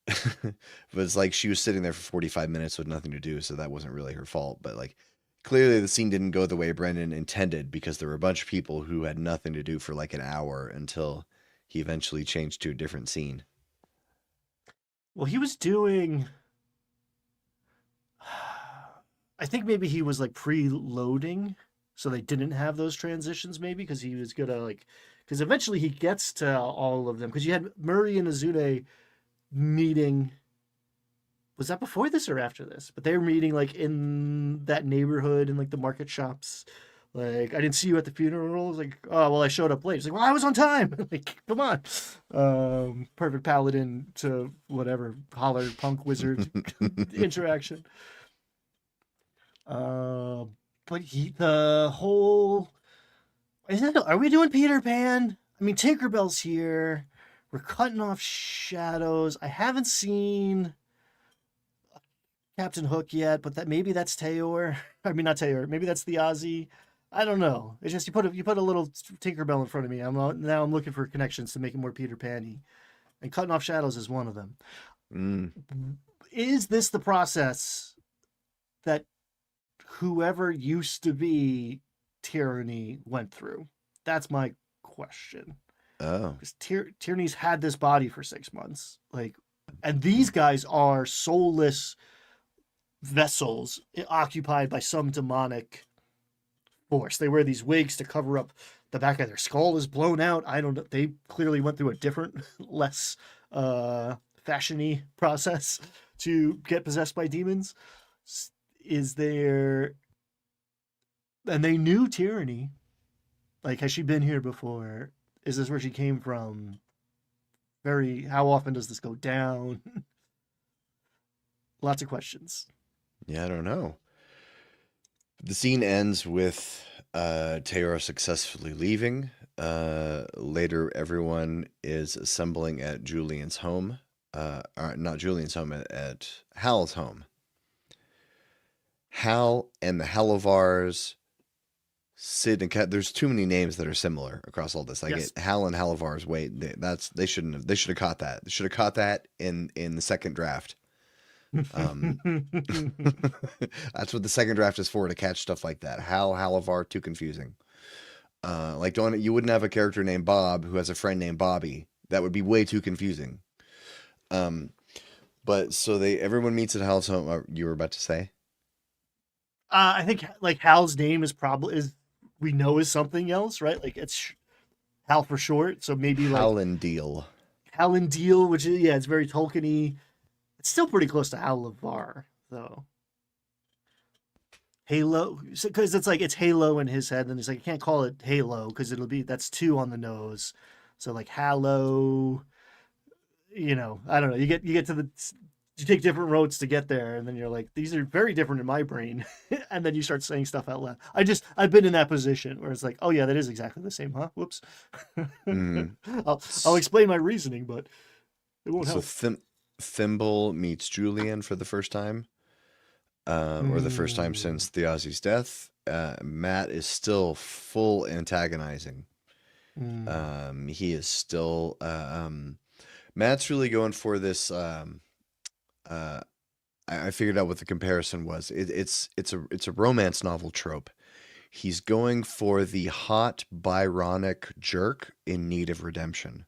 But it's like she was sitting there for 45 minutes with nothing to do, so that wasn't really her fault. But like clearly the scene didn't go the way Brendan intended because there were a bunch of people who had nothing to do for like an hour until he eventually changed to a different scene. Well, he was doing. I think maybe he was like preloading, so they didn't have those transitions. Maybe because he was gonna like, because eventually he gets to all of them. Because you had Murray and Azune meeting. Was that before this or after this? But they were meeting like in that neighborhood in like the market shops. Like, I didn't see you at the funeral. I was like, oh well, I showed up late. It's like, well, I was on time. Like, come on. Perfect paladin to whatever holler punk wizard interaction. Uh, but the whole Are we doing Peter Pan? I mean, Tinkerbell's here. We're cutting off shadows. I haven't seen Captain Hook yet, but maybe that's Tayor. I mean, not Tayor. Maybe that's the Ozzy. I don't know. It's just you put a little Tinkerbell in front of me. Now I'm looking for connections to make it more Peter Pan-y, and cutting off shadows is one of them. Mm. Is this the process that whoever used to be Tyranny went through? That's my question. Oh. Because Tyranny's had this body for 6 months, like, and these guys are soulless vessels occupied by some demonic force. They wear these wigs to cover up the back of their skull is blown out. I don't know. They clearly went through a different, less fashiony process to get possessed by demons. Is there, and they knew Tyranny. Like, has she been here before? Is this where she came from? How often does this go down? Lots of questions. Yeah, I don't know. The scene ends with Taora successfully leaving. Later, everyone is assembling at Julian's home. Or not Julian's home, at Hal's home. Hal and the Halovars, Sid and Cat. There's too many names that are similar across all this. I Yes. get Hal and Halovars. Wait, they shouldn't have. They should have caught that. They should have caught that in the second draft. That's what the second draft is for, to catch stuff like that. Halavar, too confusing. Like, you wouldn't have a character named Bob who has a friend named Bobby. That would be way too confusing. But so everyone meets at Hal's home. You were about to say? I think like Hal's name we know is something else, right? Like it's Hal for short. So maybe like Hallandil. Hallandil, which is, yeah, it's very Tolkien-y. It's still pretty close to Halavar, though. Halo, because it's Halo in his head, and he's like, I can't call it Halo because that's 2 on the nose. So like Hallow, I don't know. You get to you take different roads to get there, and then you're like, these are very different in my brain, and then you start saying stuff out loud. I've been in that position where it's like, oh yeah, that is exactly the same, huh? Whoops. I'll explain my reasoning, but it won't help. Thimble meets Julian for the first time, or the first time since the Ozzy's death. Matt is still full antagonizing. He is still Matt's really going for this. I figured out what the comparison was. It's a romance novel trope. He's going for the hot Byronic jerk in need of redemption.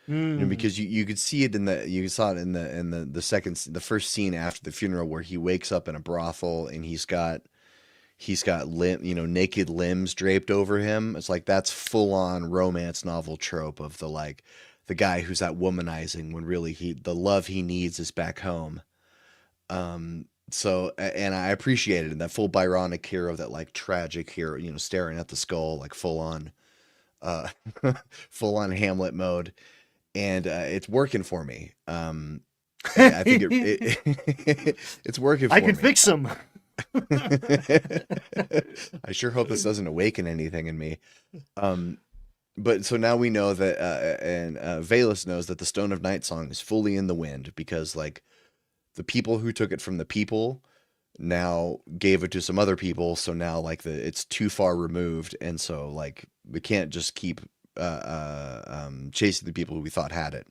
Because you could see it you saw it in the first scene after the funeral, where he wakes up in a brothel and he's got naked limbs draped over him. It's like, that's full on romance novel trope of the guy who's out womanizing when really the love he needs is back home. So, and I appreciated it, that full Byronic hero, that like tragic hero, staring at the skull, like full on Hamlet mode. And it's working for me. I think it's working for me. I can fix him. I sure hope this doesn't awaken anything in me. But so now we know that, and Valus knows that the Stone of Night song is fully in the wind, because like the people who took it from the people now gave it to some other people. So now like it's too far removed. And so like we can't just keep chasing the people who we thought had it.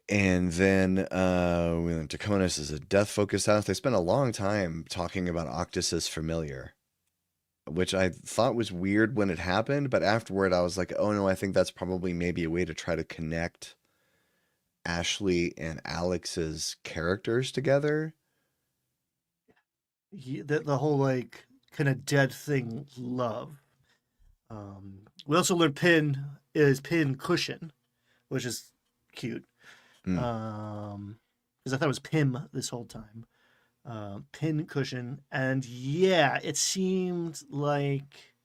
And then Taconis is a death-focused house. They spent a long time talking about Octus's familiar, which I thought was weird when it happened, but afterward I was like, oh no, I think that's probably maybe a way to try to connect Ashley and Alex's characters together. The whole like kind of dead thing love. We also learned Pin is Pin Cushion, which is cute. Because I thought it was Pim this whole time. Pin Cushion, and yeah, it seemed like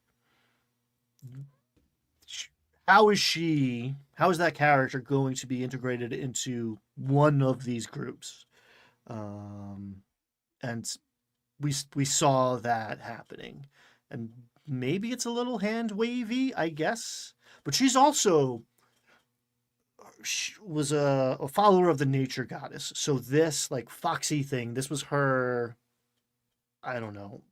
how is that character going to be integrated into one of these groups? And we saw that happening, and maybe it's a little hand wavy, I guess. But she's also she was a follower of the nature goddess. So this like foxy thing, this was her, I don't know,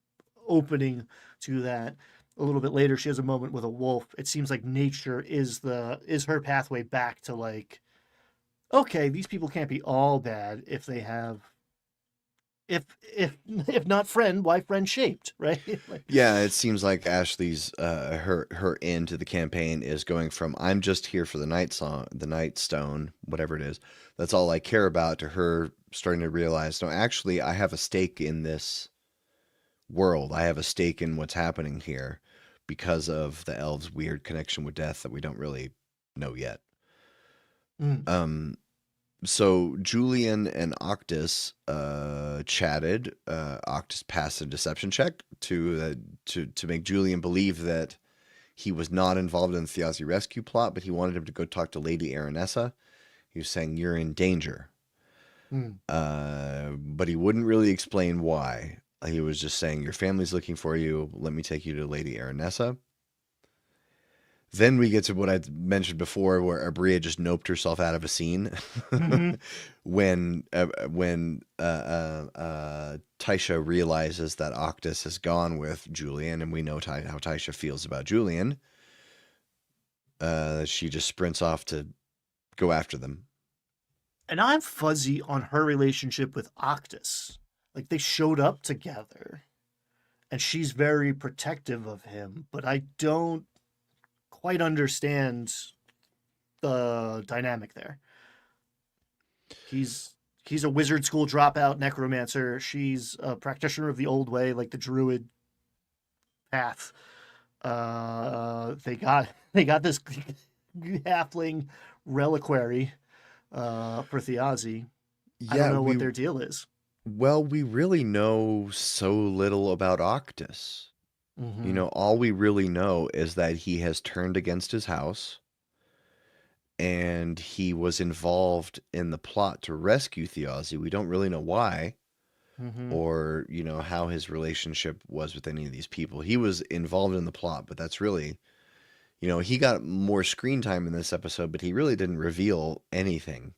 opening to that. A little bit later, she has a moment with a wolf. It seems like nature is her pathway back to like, okay, these people can't be all bad if they have if not friend, why friend shaped, right? Like, Yeah, it seems like Ashley's her end to the campaign is going from I'm just here for the the night stone, whatever it is. That's all I care about, to her starting to realize, no, actually I have a stake in this world. I have a stake in what's happening here because of the elves' weird connection with death that we don't really know yet. mm, Um, so Julian and Octus chatted. Octus passed a deception check to make Julian believe that he was not involved in the Thjazi rescue plot, but he wanted him to go talk to Lady Aranessa. He was saying, "You're in danger," mm. but he wouldn't really explain why. He was just saying, "Your family's looking for you. Let me take you to Lady Aranessa." Then we get to what I mentioned before, where Abria just noped herself out of a scene Hmm. when Taisha realizes that Octus has gone with Julian, and we know how Taisha feels about Julian. She just sprints off to go after them. And I'm fuzzy on her relationship with Octus. Like they showed up together, and she's very protective of him, but I don't quite understand the dynamic there. He's he's a wizard school dropout necromancer. She's a practitioner of the old way, like the druid path. They got this halfling reliquary for Thiazi. I don't Yeah, know what their deal is. we really know so little about Octus. You Hmm. know, all we really know is that he has turned against his house and he was involved in the plot to rescue Thjazi. We don't really know why Hmm. or, how his relationship was with any of these people. He was involved in the plot, but that's really, he got more screen time in this episode, but he really didn't reveal anything.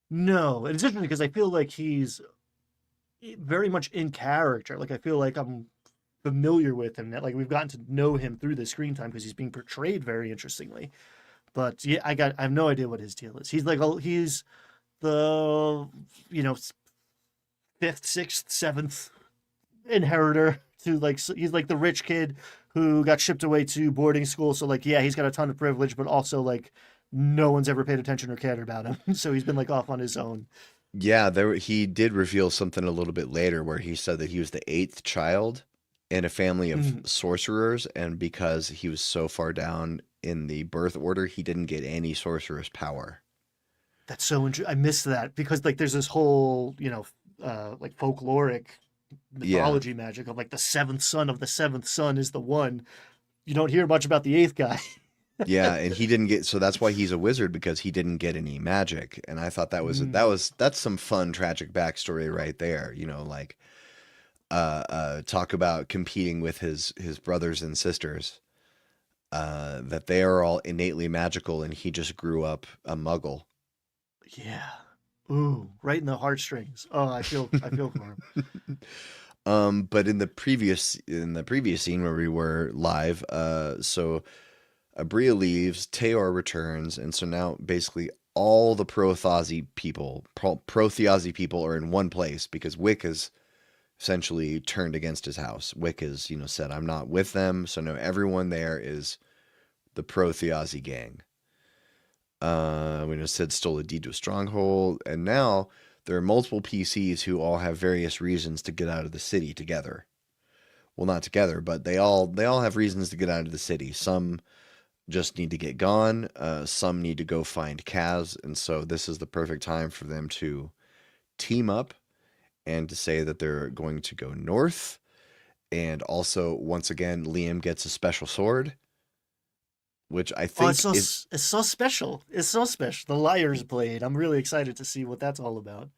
No, and it's interesting because I feel like he's very much in character. Like I feel like I'm familiar with him. That like we've gotten to know him through the screen time because he's being portrayed very interestingly. But yeah, I have no idea what his deal is. He's like he's the you know fifth, sixth, seventh inheritor to like he's like the rich kid who got shipped away to boarding school. So like yeah, he's got a ton of privilege, but also like no one's ever paid attention or cared about him. So he's been like off on his own. Yeah, he did reveal something a little bit later where he said that he was the eighth child in a family of Mm, sorcerers, and because he was so far down in the birth order, he didn't get any sorcerer's power. that's so interesting. I missed that because like there's this whole like folkloric Yeah. mythology magic of like the seventh son of the seventh son is the one. You don't hear much about the eighth guy. Yeah, and he didn't get, so that's why he's a wizard, because he didn't get any magic. And I thought Mm, that's some fun tragic backstory right there, like talk about competing with his brothers and sisters. That they are all innately magical and he just grew up a muggle. yeah. Ooh, right in the heartstrings. Oh, I feel for him. But in the previous scene where we were live, so Abria leaves, Teor returns, and so now basically all the pro-Thjazi people are in one place because Wick has essentially turned against his house. Wick has, said, I'm not with them, so now everyone there is the pro-Thjazi gang. We know Sid stole a deed to a stronghold, and now there are multiple PCs who all have various reasons to get out of the city together. Well, not together, but they all have reasons to get out of the city. Some just need to get gone. Some need to go find Kaz, and so this is the perfect time for them to team up and to say that they're going to go north. And also, once again, Liam gets a special sword, which I Oh, think is it's so special. It's so special. The Liar's Blade. I'm really excited to see what that's all about.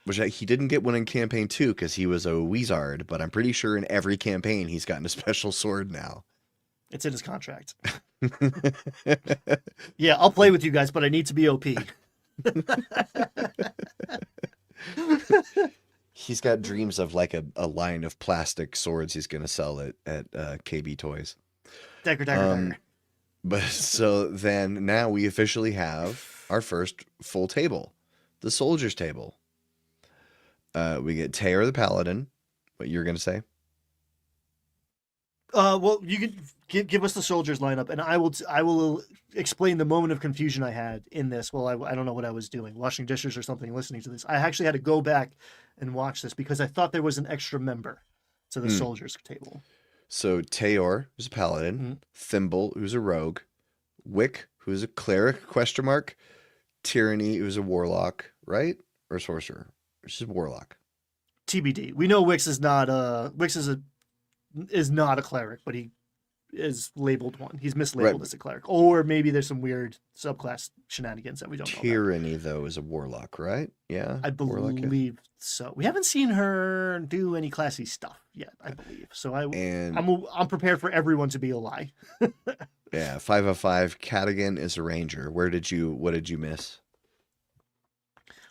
He didn't get one in campaign 2 because he was a wizard, but I'm pretty sure in every campaign he's gotten a special sword now. It's in his contract. Yeah, I'll play with you guys, but I need to be OP. He's got dreams of like a line of plastic swords he's gonna sell at KB Toys. Dagger. But so then now we officially have our first full table, the soldiers table. We get Taylor the Paladin. What you're gonna say? Well, you can give us the soldiers lineup, and I will explain the moment of confusion I had in this. Well, I don't know what I was doing, washing dishes or something, listening to this. I actually had to go back and watch this because I thought there was an extra member to the soldiers table. So Tayor, who's a paladin, Thimble, who's a rogue, Wick, who's a cleric, ? Tyranny, who's a warlock, right? Or sorcerer. She's a warlock. TBD. We know Wix is not a cleric, but he is labeled one. He's mislabeled as a cleric. Or maybe there's some weird subclass shenanigans that we don't know about. Tyranny, though, is a warlock, right? Yeah. I believe so. We haven't seen her do any classy stuff yet, I believe. So I'm prepared for everyone to be a lie. Yeah, 505. Cadigan is a ranger. What did you miss?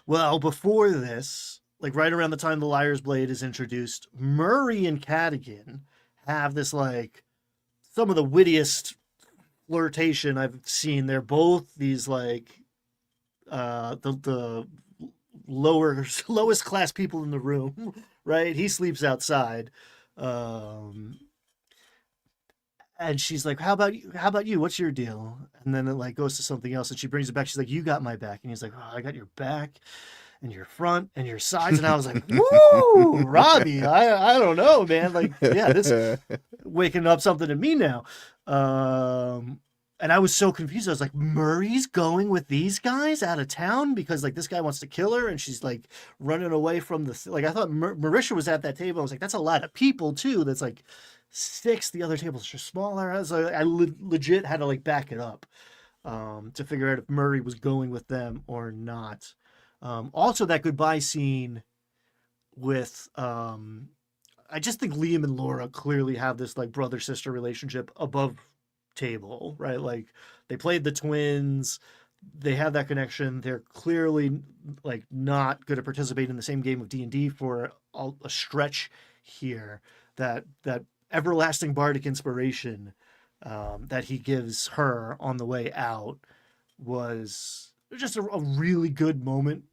Well, before this, like right around the time the Liar's Blade is introduced, Murray and Cadigan have this like some of the wittiest flirtation I've seen. They're both these like the lowest class people in the room, right? He sleeps outside. And she's like, how about you? What's your deal? And then it like goes to something else, and she brings it back. She's like, you got my back. And he's like, oh, I got your back and your front and your sides. And I was like, woo, Robbie, I don't know, man. Like, yeah, this waking up something in me now. And I was so confused. I was like, Murray's going with these guys out of town because like this guy wants to kill her, and she's like running away from the like. I thought Marisha was at that table. I was like, that's a lot of people too. That's like 6. The other tables are smaller. I legit had to like back it up to figure out if Murray was going with them or not. Also, that goodbye scene with I just think Liam and Laura clearly have this like brother-sister relationship above table, right? Like they played the twins, they have that connection. They're clearly like not going to participate in the same game of D&D for a stretch here. That everlasting bardic inspiration that he gives her on the way out was just a really good moment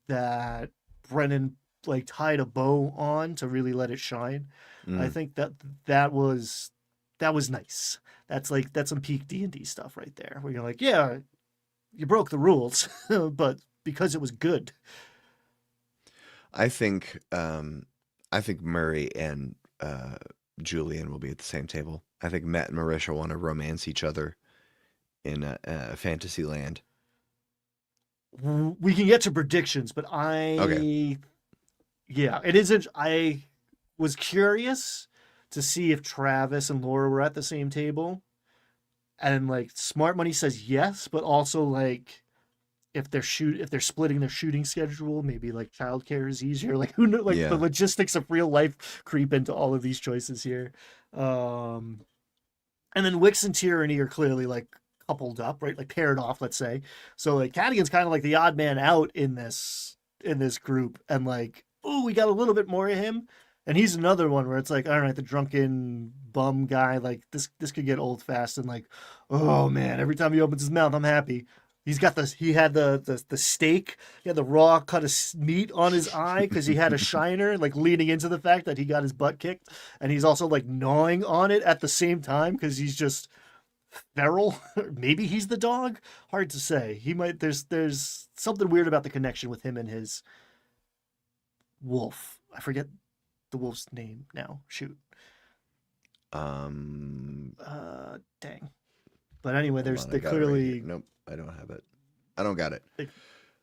that Brennan like tied a bow on to really let it shine. I think that was nice. That's some peak D&D stuff right there, where you're like, yeah, you broke the rules, but because it was good. I think Murray and Julian will be at the same table. I think Matt and Marisha want to romance each other in fantasy land. We can get to predictions, but yeah, it isn't. I was curious to see if Travis and Laura were at the same table, and like Smart Money says yes, but also like if they're splitting their shooting schedule, maybe like childcare is easier. Like who knows? Like the logistics of real life creep into all of these choices here. And then Wix and Tyranny are clearly like coupled up, right? Like paired off, let's say. So like Cadigan's kind of like the odd man out in this group, and like, oh, we got a little bit more of him. And he's another one where it's like, all right, the drunken bum guy, like this could get old fast, and like, oh man, every time he opens his mouth, I'm happy. He had the steak, he had the raw cut of meat on his eye because he had a shiner, like leading into the fact that he got his butt kicked, and he's also like gnawing on it at the same time because he's just feral. Maybe he's the dog. Hard to say. He might. There's something weird about the connection with him and his wolf. I forget the wolf's name now. Shoot. Dang. But anyway, they clearly. Nope, I don't have it. I don't got it.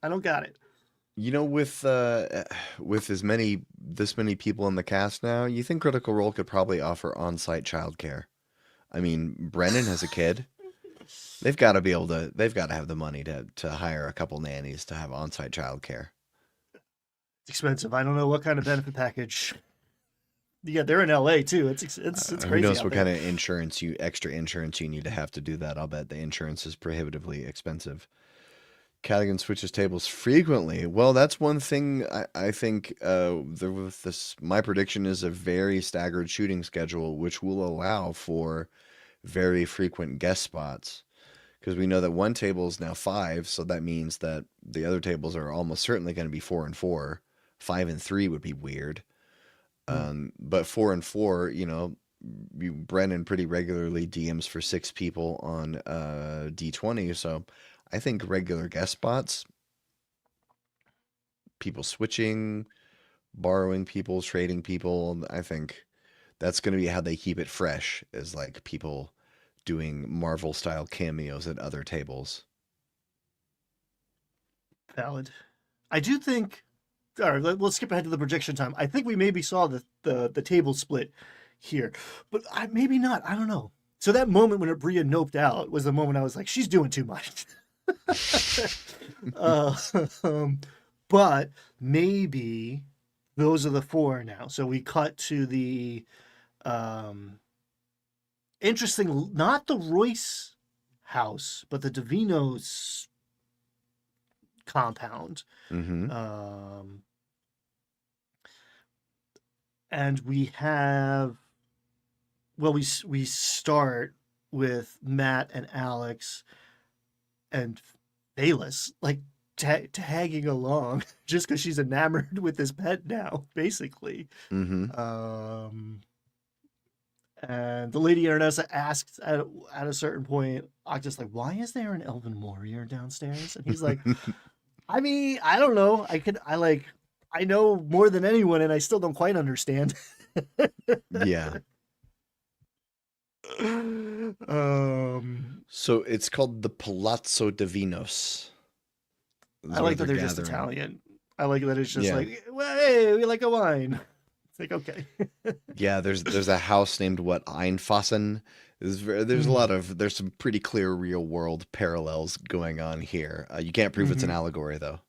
I don't got it. You know, with this many people in the cast now, you think Critical Role could probably offer on-site childcare? I mean, Brennan has a kid. They've got to have the money to hire a couple nannies to have on-site childcare. expensive. I don't know what kind of benefit package. Yeah, they're in LA too. It's Who crazy knows out what there. kind of extra insurance you need to have to do that. I'll bet the insurance is prohibitively expensive. Cadigan switches tables frequently. Well, that's one thing I think with this. My prediction is a very staggered shooting schedule, which will allow for very frequent guest spots. Because we know that one table is now five, so that means that the other tables are almost certainly going to be 4 and 4. 5 and 3 would be weird. Hmm. But 4 and 4, Brennan pretty regularly DMs for 6 people on D20, so I think regular guest spots, people switching, borrowing people, trading people, I think that's going to be how they keep it fresh, is like people doing Marvel style cameos at other tables. Valid. I do think. All right, we'll skip ahead to the projection time. I think we maybe saw the table split here, but maybe not. I don't know. So that moment when Bria noped out was the moment I was like, she's doing too much. uh, um, but maybe those are the four now. So we cut to the um, interesting, not the Royce house, but the Davino's compound. Mm-hmm. Um, and we have, well, we start with Matt and Alex and Bayless like tagging along just because she's enamored with this pet now, basically. Mm-hmm. Um, and the Lady Ernessa asks at a certain point, Octa's like, "Why is there an elven warrior downstairs?" And he's like, "I mean, I don't know. I know more than anyone, and I still don't quite understand." Yeah. um, So it's called the Palazzo Divinos. This I is where like that they're they're just gathering. Italian. I like that it's just Yeah. like, well, hey, we like a wine. It's like, okay. Yeah, there's a house named what Einfassen. Mm, There's some pretty clear real world parallels going on here. You can't prove it's an mhm. allegory though.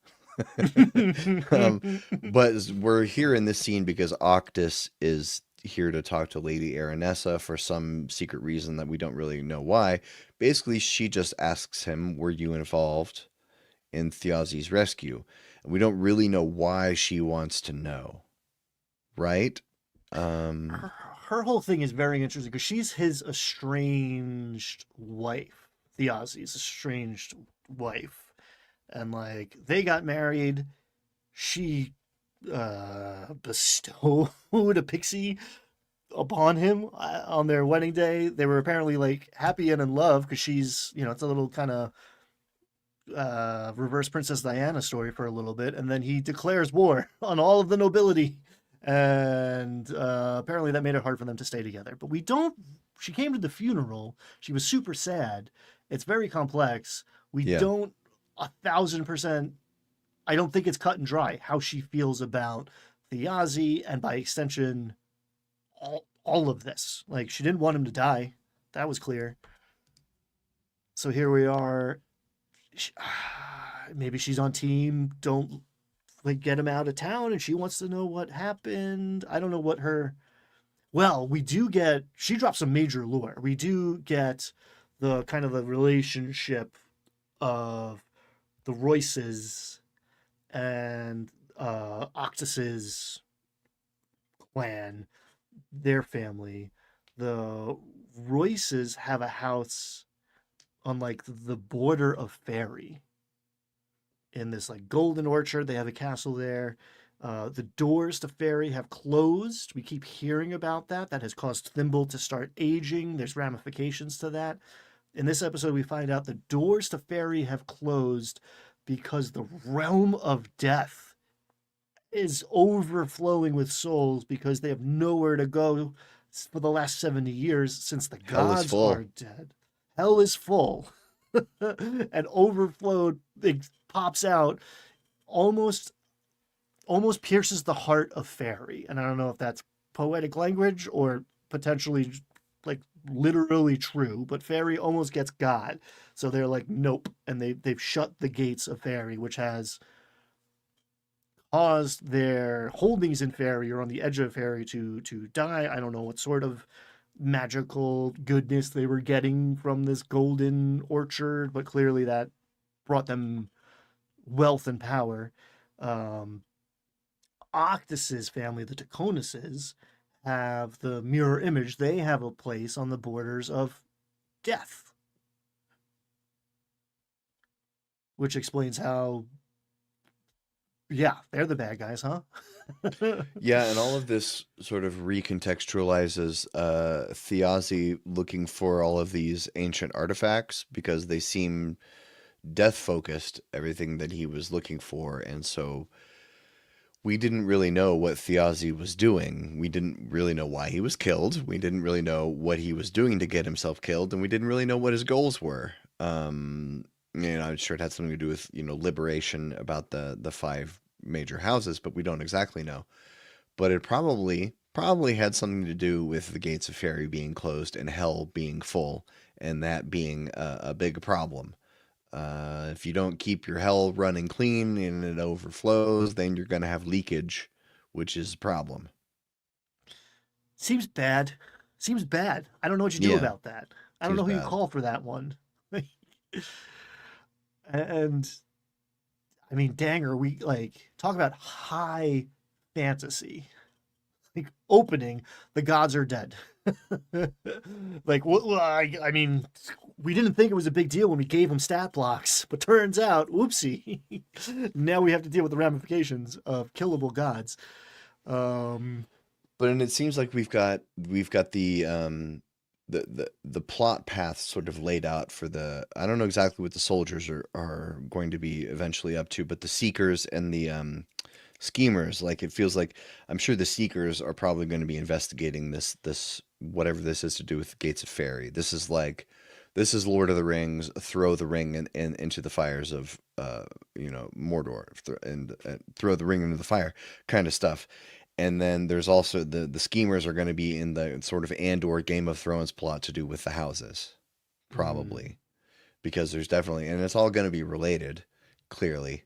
um, but we're here in this scene because Octus is here to talk to Lady Aranessa for some secret reason that we don't really know why. Basically, she just asks him, "Were you involved in Thjazi's rescue?" And we don't really know why she wants to know, right? Um, her, her whole thing is very interesting because she's his estranged wife, Thjazi's estranged wife. And like they got married. She bestowed a pixie upon him on their wedding day. They were apparently like happy and in love because she's, it's a little kind of reverse Princess Diana story for a little bit, and then he declares war on all of the nobility, and apparently that made it hard for them to stay together. But we don't. She came to the funeral. She was super sad. It's very complex. We yeah. don't 1,000%. I don't think it's cut and dry how she feels about Thiazi and by extension all of this. Like she didn't want him to die. That was clear. So here we are. She, maybe she's on team. Don't like get him out of town, and she wants to know what happened. I don't know what her. Well, we do get. She drops some major lore. We do get the kind of the relationship of the Royces and Octus's clan, their family. The Royces have a house on like the border of Fairy in this like golden orchard. They have a castle there. The doors to Fairy have closed. We keep hearing about that. That has caused Thimble to start aging. There's ramifications to that. In this episode, we find out the doors to Fairy have closed because the realm of death is overflowing with souls because they have nowhere to go for the last 70 years since the Hell is gods are full. dead. Hell is full and overflowed. It pops out almost almost pierces the heart of Fairy. And I don't know if that's poetic language or potentially like literally true, but Fairy almost gets God. So they're like, nope. And they've shut the gates of Fairy, which has caused their holdings in Fairy or on the edge of Fairy to die. I don't know what sort of magical goodness they were getting from this golden orchard, but clearly that brought them wealth and power. Um, Octus's family, the Taconuses, have the mirror image. They have a place on the borders of death, which explains how, yeah, they're the bad guys, huh? Yeah, and all of this sort of recontextualizes Thiazi looking for all of these ancient artifacts because they seem death focused, everything that he was looking for, and so we didn't really know what Thiazi was doing. We didn't really know why he was killed. We didn't really know what he was doing to get himself killed, and we didn't really know what his goals were. I'm sure it had something to do with liberation about the five major houses, but we don't exactly know. But it probably had something to do with the gates of Fairy being closed and hell being full, and that being a big problem. If you don't keep your hell running clean and it overflows, then you're going to have leakage, which is a problem. Seems bad. Seems bad. I don't know what you do Yeah, about that. I don't seems know who you bad. call for that one. And I mean, Danger, we like talk about high fantasy. Like opening, the gods are dead. Like, I mean, we didn't think it was a big deal when we gave them stat blocks, but turns out, whoopsie, now we have to deal with the ramifications of killable gods. Um, But and it seems like we've got the plot path sort of laid out for the I don't know exactly what the soldiers are going to be eventually up to, but the seekers and the schemers, like it feels like I'm sure the seekers are probably going to be investigating this whatever this is to do with the gates of Fairy. This is Lord of the Rings, throw the ring into the fires of Mordor, and throw the ring into the fire kind of stuff. And then there's also the schemers are going to be in the sort of Andor Game of Thrones plot to do with the houses, mm, probably, because there's definitely, and it's all going to be related, clearly.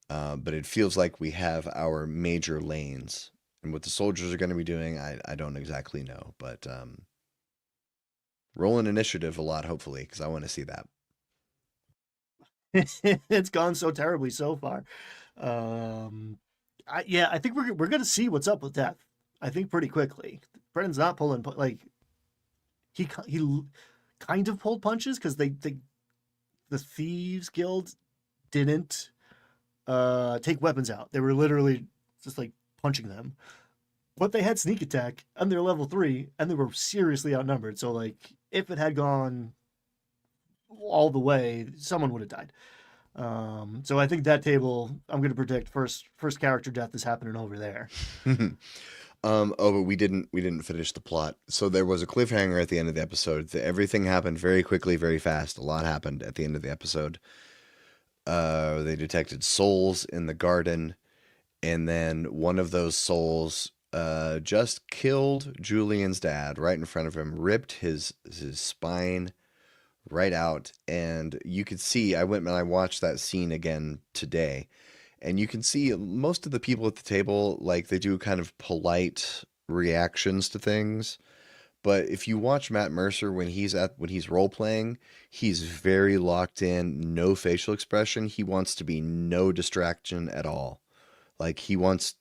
But it feels like we have our major lanes, and what the soldiers are going to be doing, I don't exactly know, but roll an initiative a lot, hopefully, because I want to see that. it's gone so terribly so far. Um, yeah, I think we're gonna see what's up with Death. I think pretty quickly. Brendan's not pulling like he kind of pulled punches because the Thieves Guild didn't take weapons out. They were literally just like punching them. But they had sneak attack and they're level 3 and they were seriously outnumbered. So like if it had gone all the way, someone would have died. So I think that table I'm going to predict first character death is happening over there. But we didn't finish the plot. So there was a cliffhanger at the end of the episode. Everything happened very quickly, very fast. A lot happened at the end of the episode. They detected souls in the garden, and then one of those souls just killed Julian's dad right in front of him, ripped his spine right out, and you could see. I went and I watched that scene again today, and you can see most of the people at the table, like they do kind of polite reactions to things. But if you watch Matt Mercer when he's role playing, he's very locked in, no facial expression. He wants to be no distraction at all. Like he wants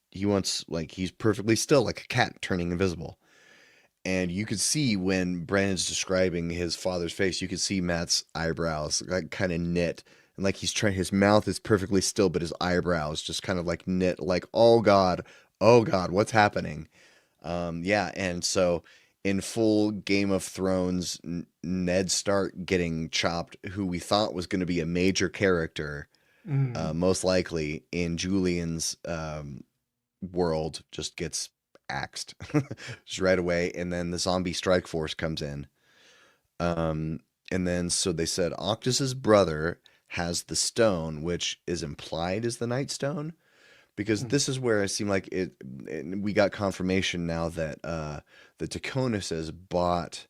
like he's perfectly still like a cat turning invisible. And you could see when Brandon's describing his father's face, you could see Matt's eyebrows like kind of knit. And like his mouth is perfectly still, but his eyebrows just kind of like knit, like, oh God, what's happening? Yeah, and so in full Game of Thrones, Ned Stark getting chopped, who we thought was going to be a major character, Mm. most likely in Julian's world, just gets axed just right away, and then the zombie strike force comes in. Um, and then so they said Octus's brother has the stone, which is implied as the Night Stone, because Mm. this is where it seemed like we got confirmation now that the Taconuses bought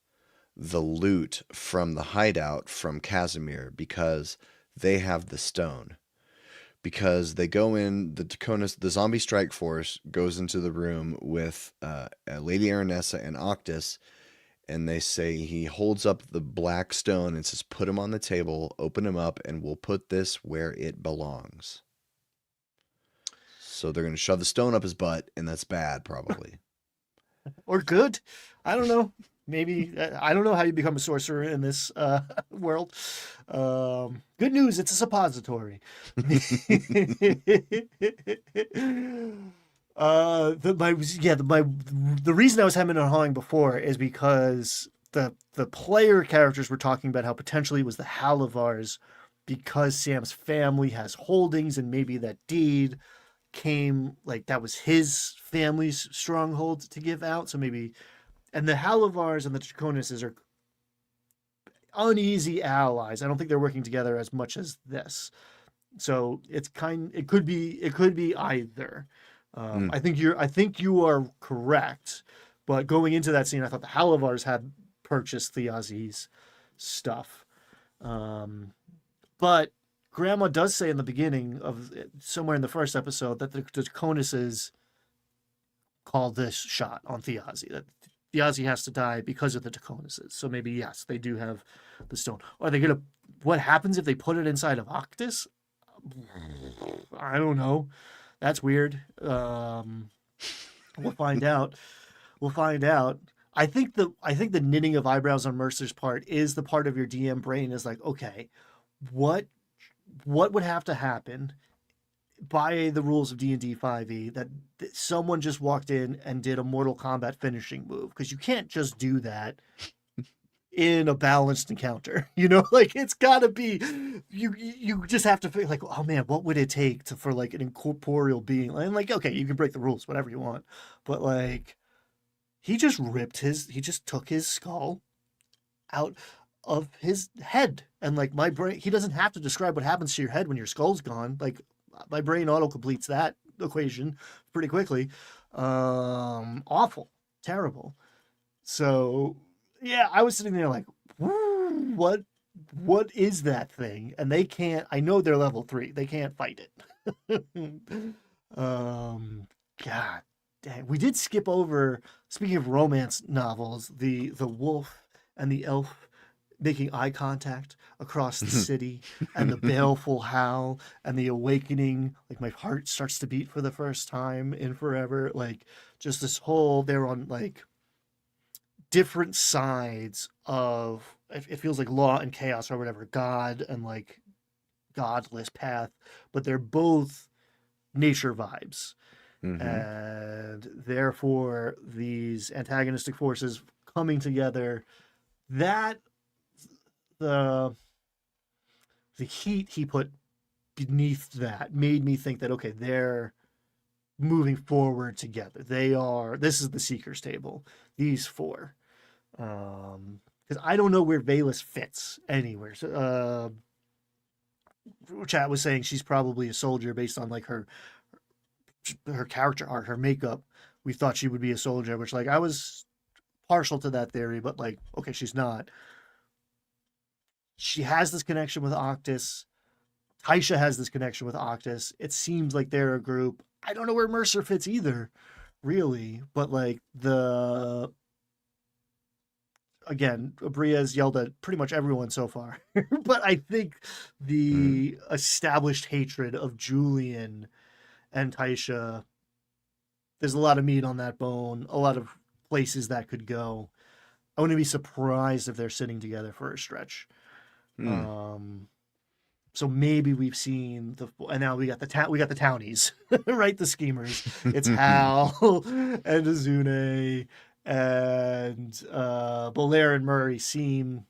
the loot from the hideout from Casimir because they have the stone. because they go in, the zombie strike force goes into the room with Lady Aranessa and Octus, and they say he holds up the black stone and says, "Put him on the table, open him up, and we'll put this where it belongs." So they're going to shove the stone up his butt, and that's bad, probably. Or good. I don't know. Maybe I don't know how you become a sorcerer in this world. Good news, it's a suppository. The reason I was hemming and hawing before is because the player characters were talking about how potentially it was the Halavars because Sam's family has holdings and maybe that deed came like that was his family's stronghold to give out. So maybe, and the Halavars and the Draconuses are uneasy allies. I don't think they're working together as much as this. So it could be either. I think you are correct, but going into that scene, I thought the Halavars had purchased Thiazi's stuff, but Grandma does say in the beginning of somewhere in the first episode that the Draconuses called this shot on Thiazi, that Thiazi has to die because of the Draconuses. So maybe, yes, they do have the stone. Are they going to, what happens if they put it inside of Octus? I don't know. That's weird. We'll find out. We'll find out. I think the knitting of eyebrows on Mercer's part is the part of your DM brain is like, okay, what would have to happen by the rules of D&D 5e that someone just walked in and did a Mortal Kombat finishing move, because you can't just do that in a balanced encounter, like it's gotta be, you just have to feel like, oh man, what would it take for like an incorporeal being, and like, okay, you can break the rules whatever you want, but like he just took his skull out of his head, and like my brain, he doesn't have to describe what happens to your head when your skull's gone. Like my brain auto completes that equation pretty quickly. Awful, terrible. So yeah, I was sitting there like, what is that thing? And they can't. I know they're level 3. They can't fight it. God dang, we did skip over. Speaking of romance novels, the wolf and the elf making eye contact across the city, and the baleful howl and the awakening. Like my heart starts to beat for the first time in forever. Like just this whole, they're on like different sides of, it feels like law and chaos or whatever, God and like godless path, but they're both nature vibes. And therefore these antagonistic forces coming together, that the heat he put beneath that made me think that, okay, they're moving forward together. This is the Seeker's Table, these four. Because I don't know where Valus fits anywhere. So, Chat was saying she's probably a soldier based on like her character art, her makeup. We thought she would be a soldier, which like I was partial to that theory, but like, okay, she's not. She has this connection with Octus. Taisha has this connection with Octus. It seems like they're a group. I don't know where Mercer fits either, really. But like again, Abria's yelled at pretty much everyone so far. But I think the established hatred of Julian and Taisha, there's a lot of meat on that bone, a lot of places that could go. I wouldn't be surprised if they're sitting together for a stretch. So maybe we've seen and now we got the townies, right? The schemers. It's Hal and Azune and Bolaire and Murray seem,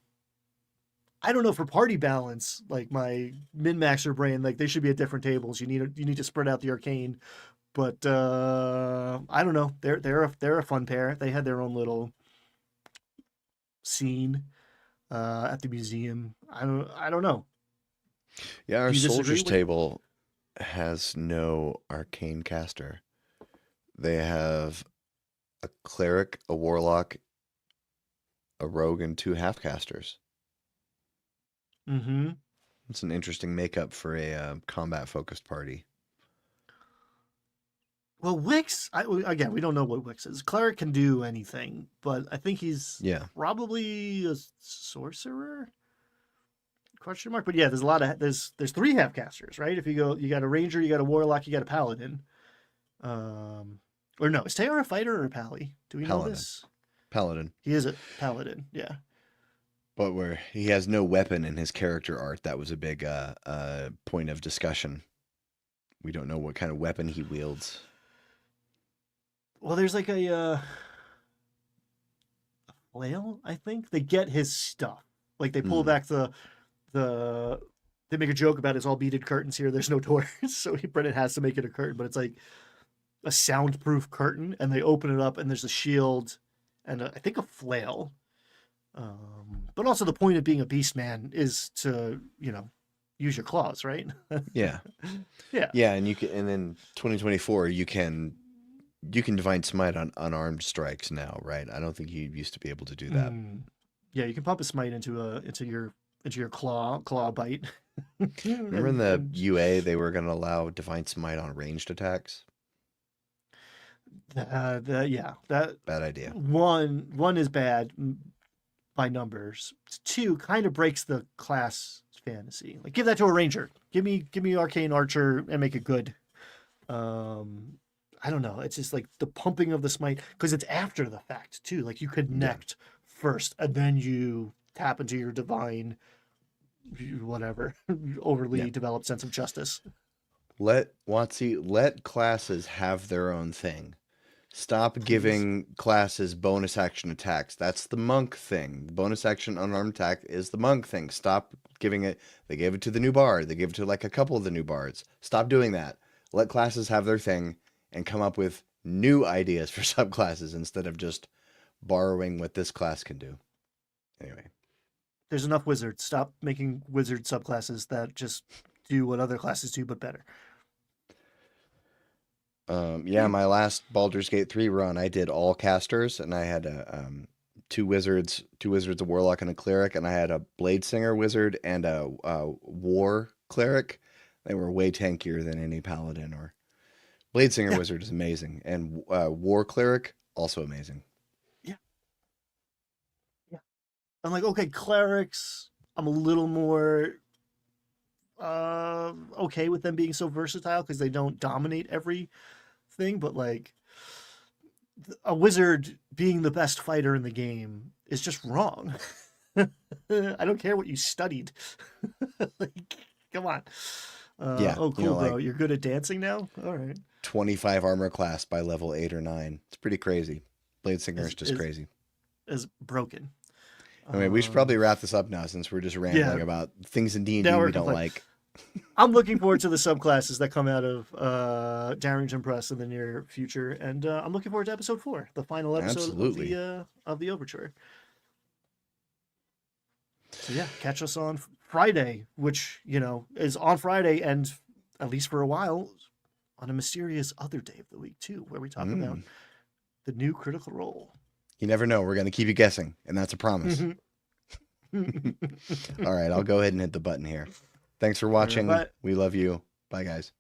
I don't know, for party balance, like my min-maxer brain, like they should be at different tables. You need to spread out the arcane, but I don't know. They're a fun pair. They had their own little scene at the museum. I don't know. Yeah, our soldiers table has no arcane caster. They have a cleric, a warlock, a rogue, and 2 half casters. It's an interesting makeup for a combat-focused party. Well, Wix, again, we don't know what Wix is. Cleric can do anything, but I think he's Yeah. probably a sorcerer? Question mark. But yeah, there's a lot of there's 3 half casters, right? If you go, you got a ranger, you got a warlock, you got a paladin. Or no, is Teor a fighter or a pally? Do we know Paladin. this? Paladin. He is a paladin. Yeah. But where he has no weapon in his character art, that was a big point of discussion. We don't know what kind of weapon he wields. Well, there's like a flail, I think. They get his stuff. Like they pull back the they make a joke about it's all beaded curtains here. There's no doors, so Brennan has to make it a curtain, but it's like a soundproof curtain, and they open it up, and there's a shield and I think a flail. But also the point of being a beast man is to, use your claws, right? Yeah. Yeah. Yeah, and you can, and then 2024 you can divine smite on unarmed strikes now, right? I don't think you used to be able to do that. Yeah, you can pump a smite into your claw bite. Remember in the UA they were going to allow divine smite on ranged attacks? Yeah, that Bad idea. one is bad by numbers. 2 kind of breaks the class fantasy. Like give that to a ranger. Give me arcane archer and make it good. I don't know. It's just like the pumping of the smite because it's after the fact too. Like you connect first and then you tap into your divine whatever overly developed sense of justice. Let classes have their own thing. Stop giving classes bonus action attacks. That's the monk thing. Bonus action unarmed attack is the monk thing. Stop giving it. They gave it to the new bard. They gave it to like a couple of the new bards. Stop doing that. Let classes have their thing and come up with new ideas for subclasses instead of just borrowing what this class can do. Anyway. There's enough wizards. Stop making wizard subclasses that just do what other classes do, but better. Yeah, my last Baldur's Gate 3 run, I did all casters, and I had two wizards, a warlock, and a cleric, and I had a blade singer wizard and a war cleric. They were way tankier than any paladin or blade singer wizard is amazing, and war cleric also amazing. Yeah. I'm like, okay, clerics. I'm a little more okay with them being so versatile because they don't dominate everything, but like a wizard being the best fighter in the game is just wrong. I don't care what you studied. Like, come on. Oh, cool, bro. You're good at dancing now? All right. 25 armor class by level 8 or 9. It's pretty crazy. Blade singer is just crazy. Is broken. Anyway, we should probably wrap this up now since we're just rambling about things in D&D we don't like. I'm looking forward to the subclasses that come out of Darrington Press in the near future, and I'm looking forward to episode 4, the final episode of the overture. So yeah, catch us on Friday, which is on Friday, and at least for a while, on a mysterious other day of the week too, where we talk about the new Critical Role. You never know. We're going to keep you guessing, and that's a promise. All right, I'll go ahead and hit the button here. Thanks for watching. We love you. Bye, guys.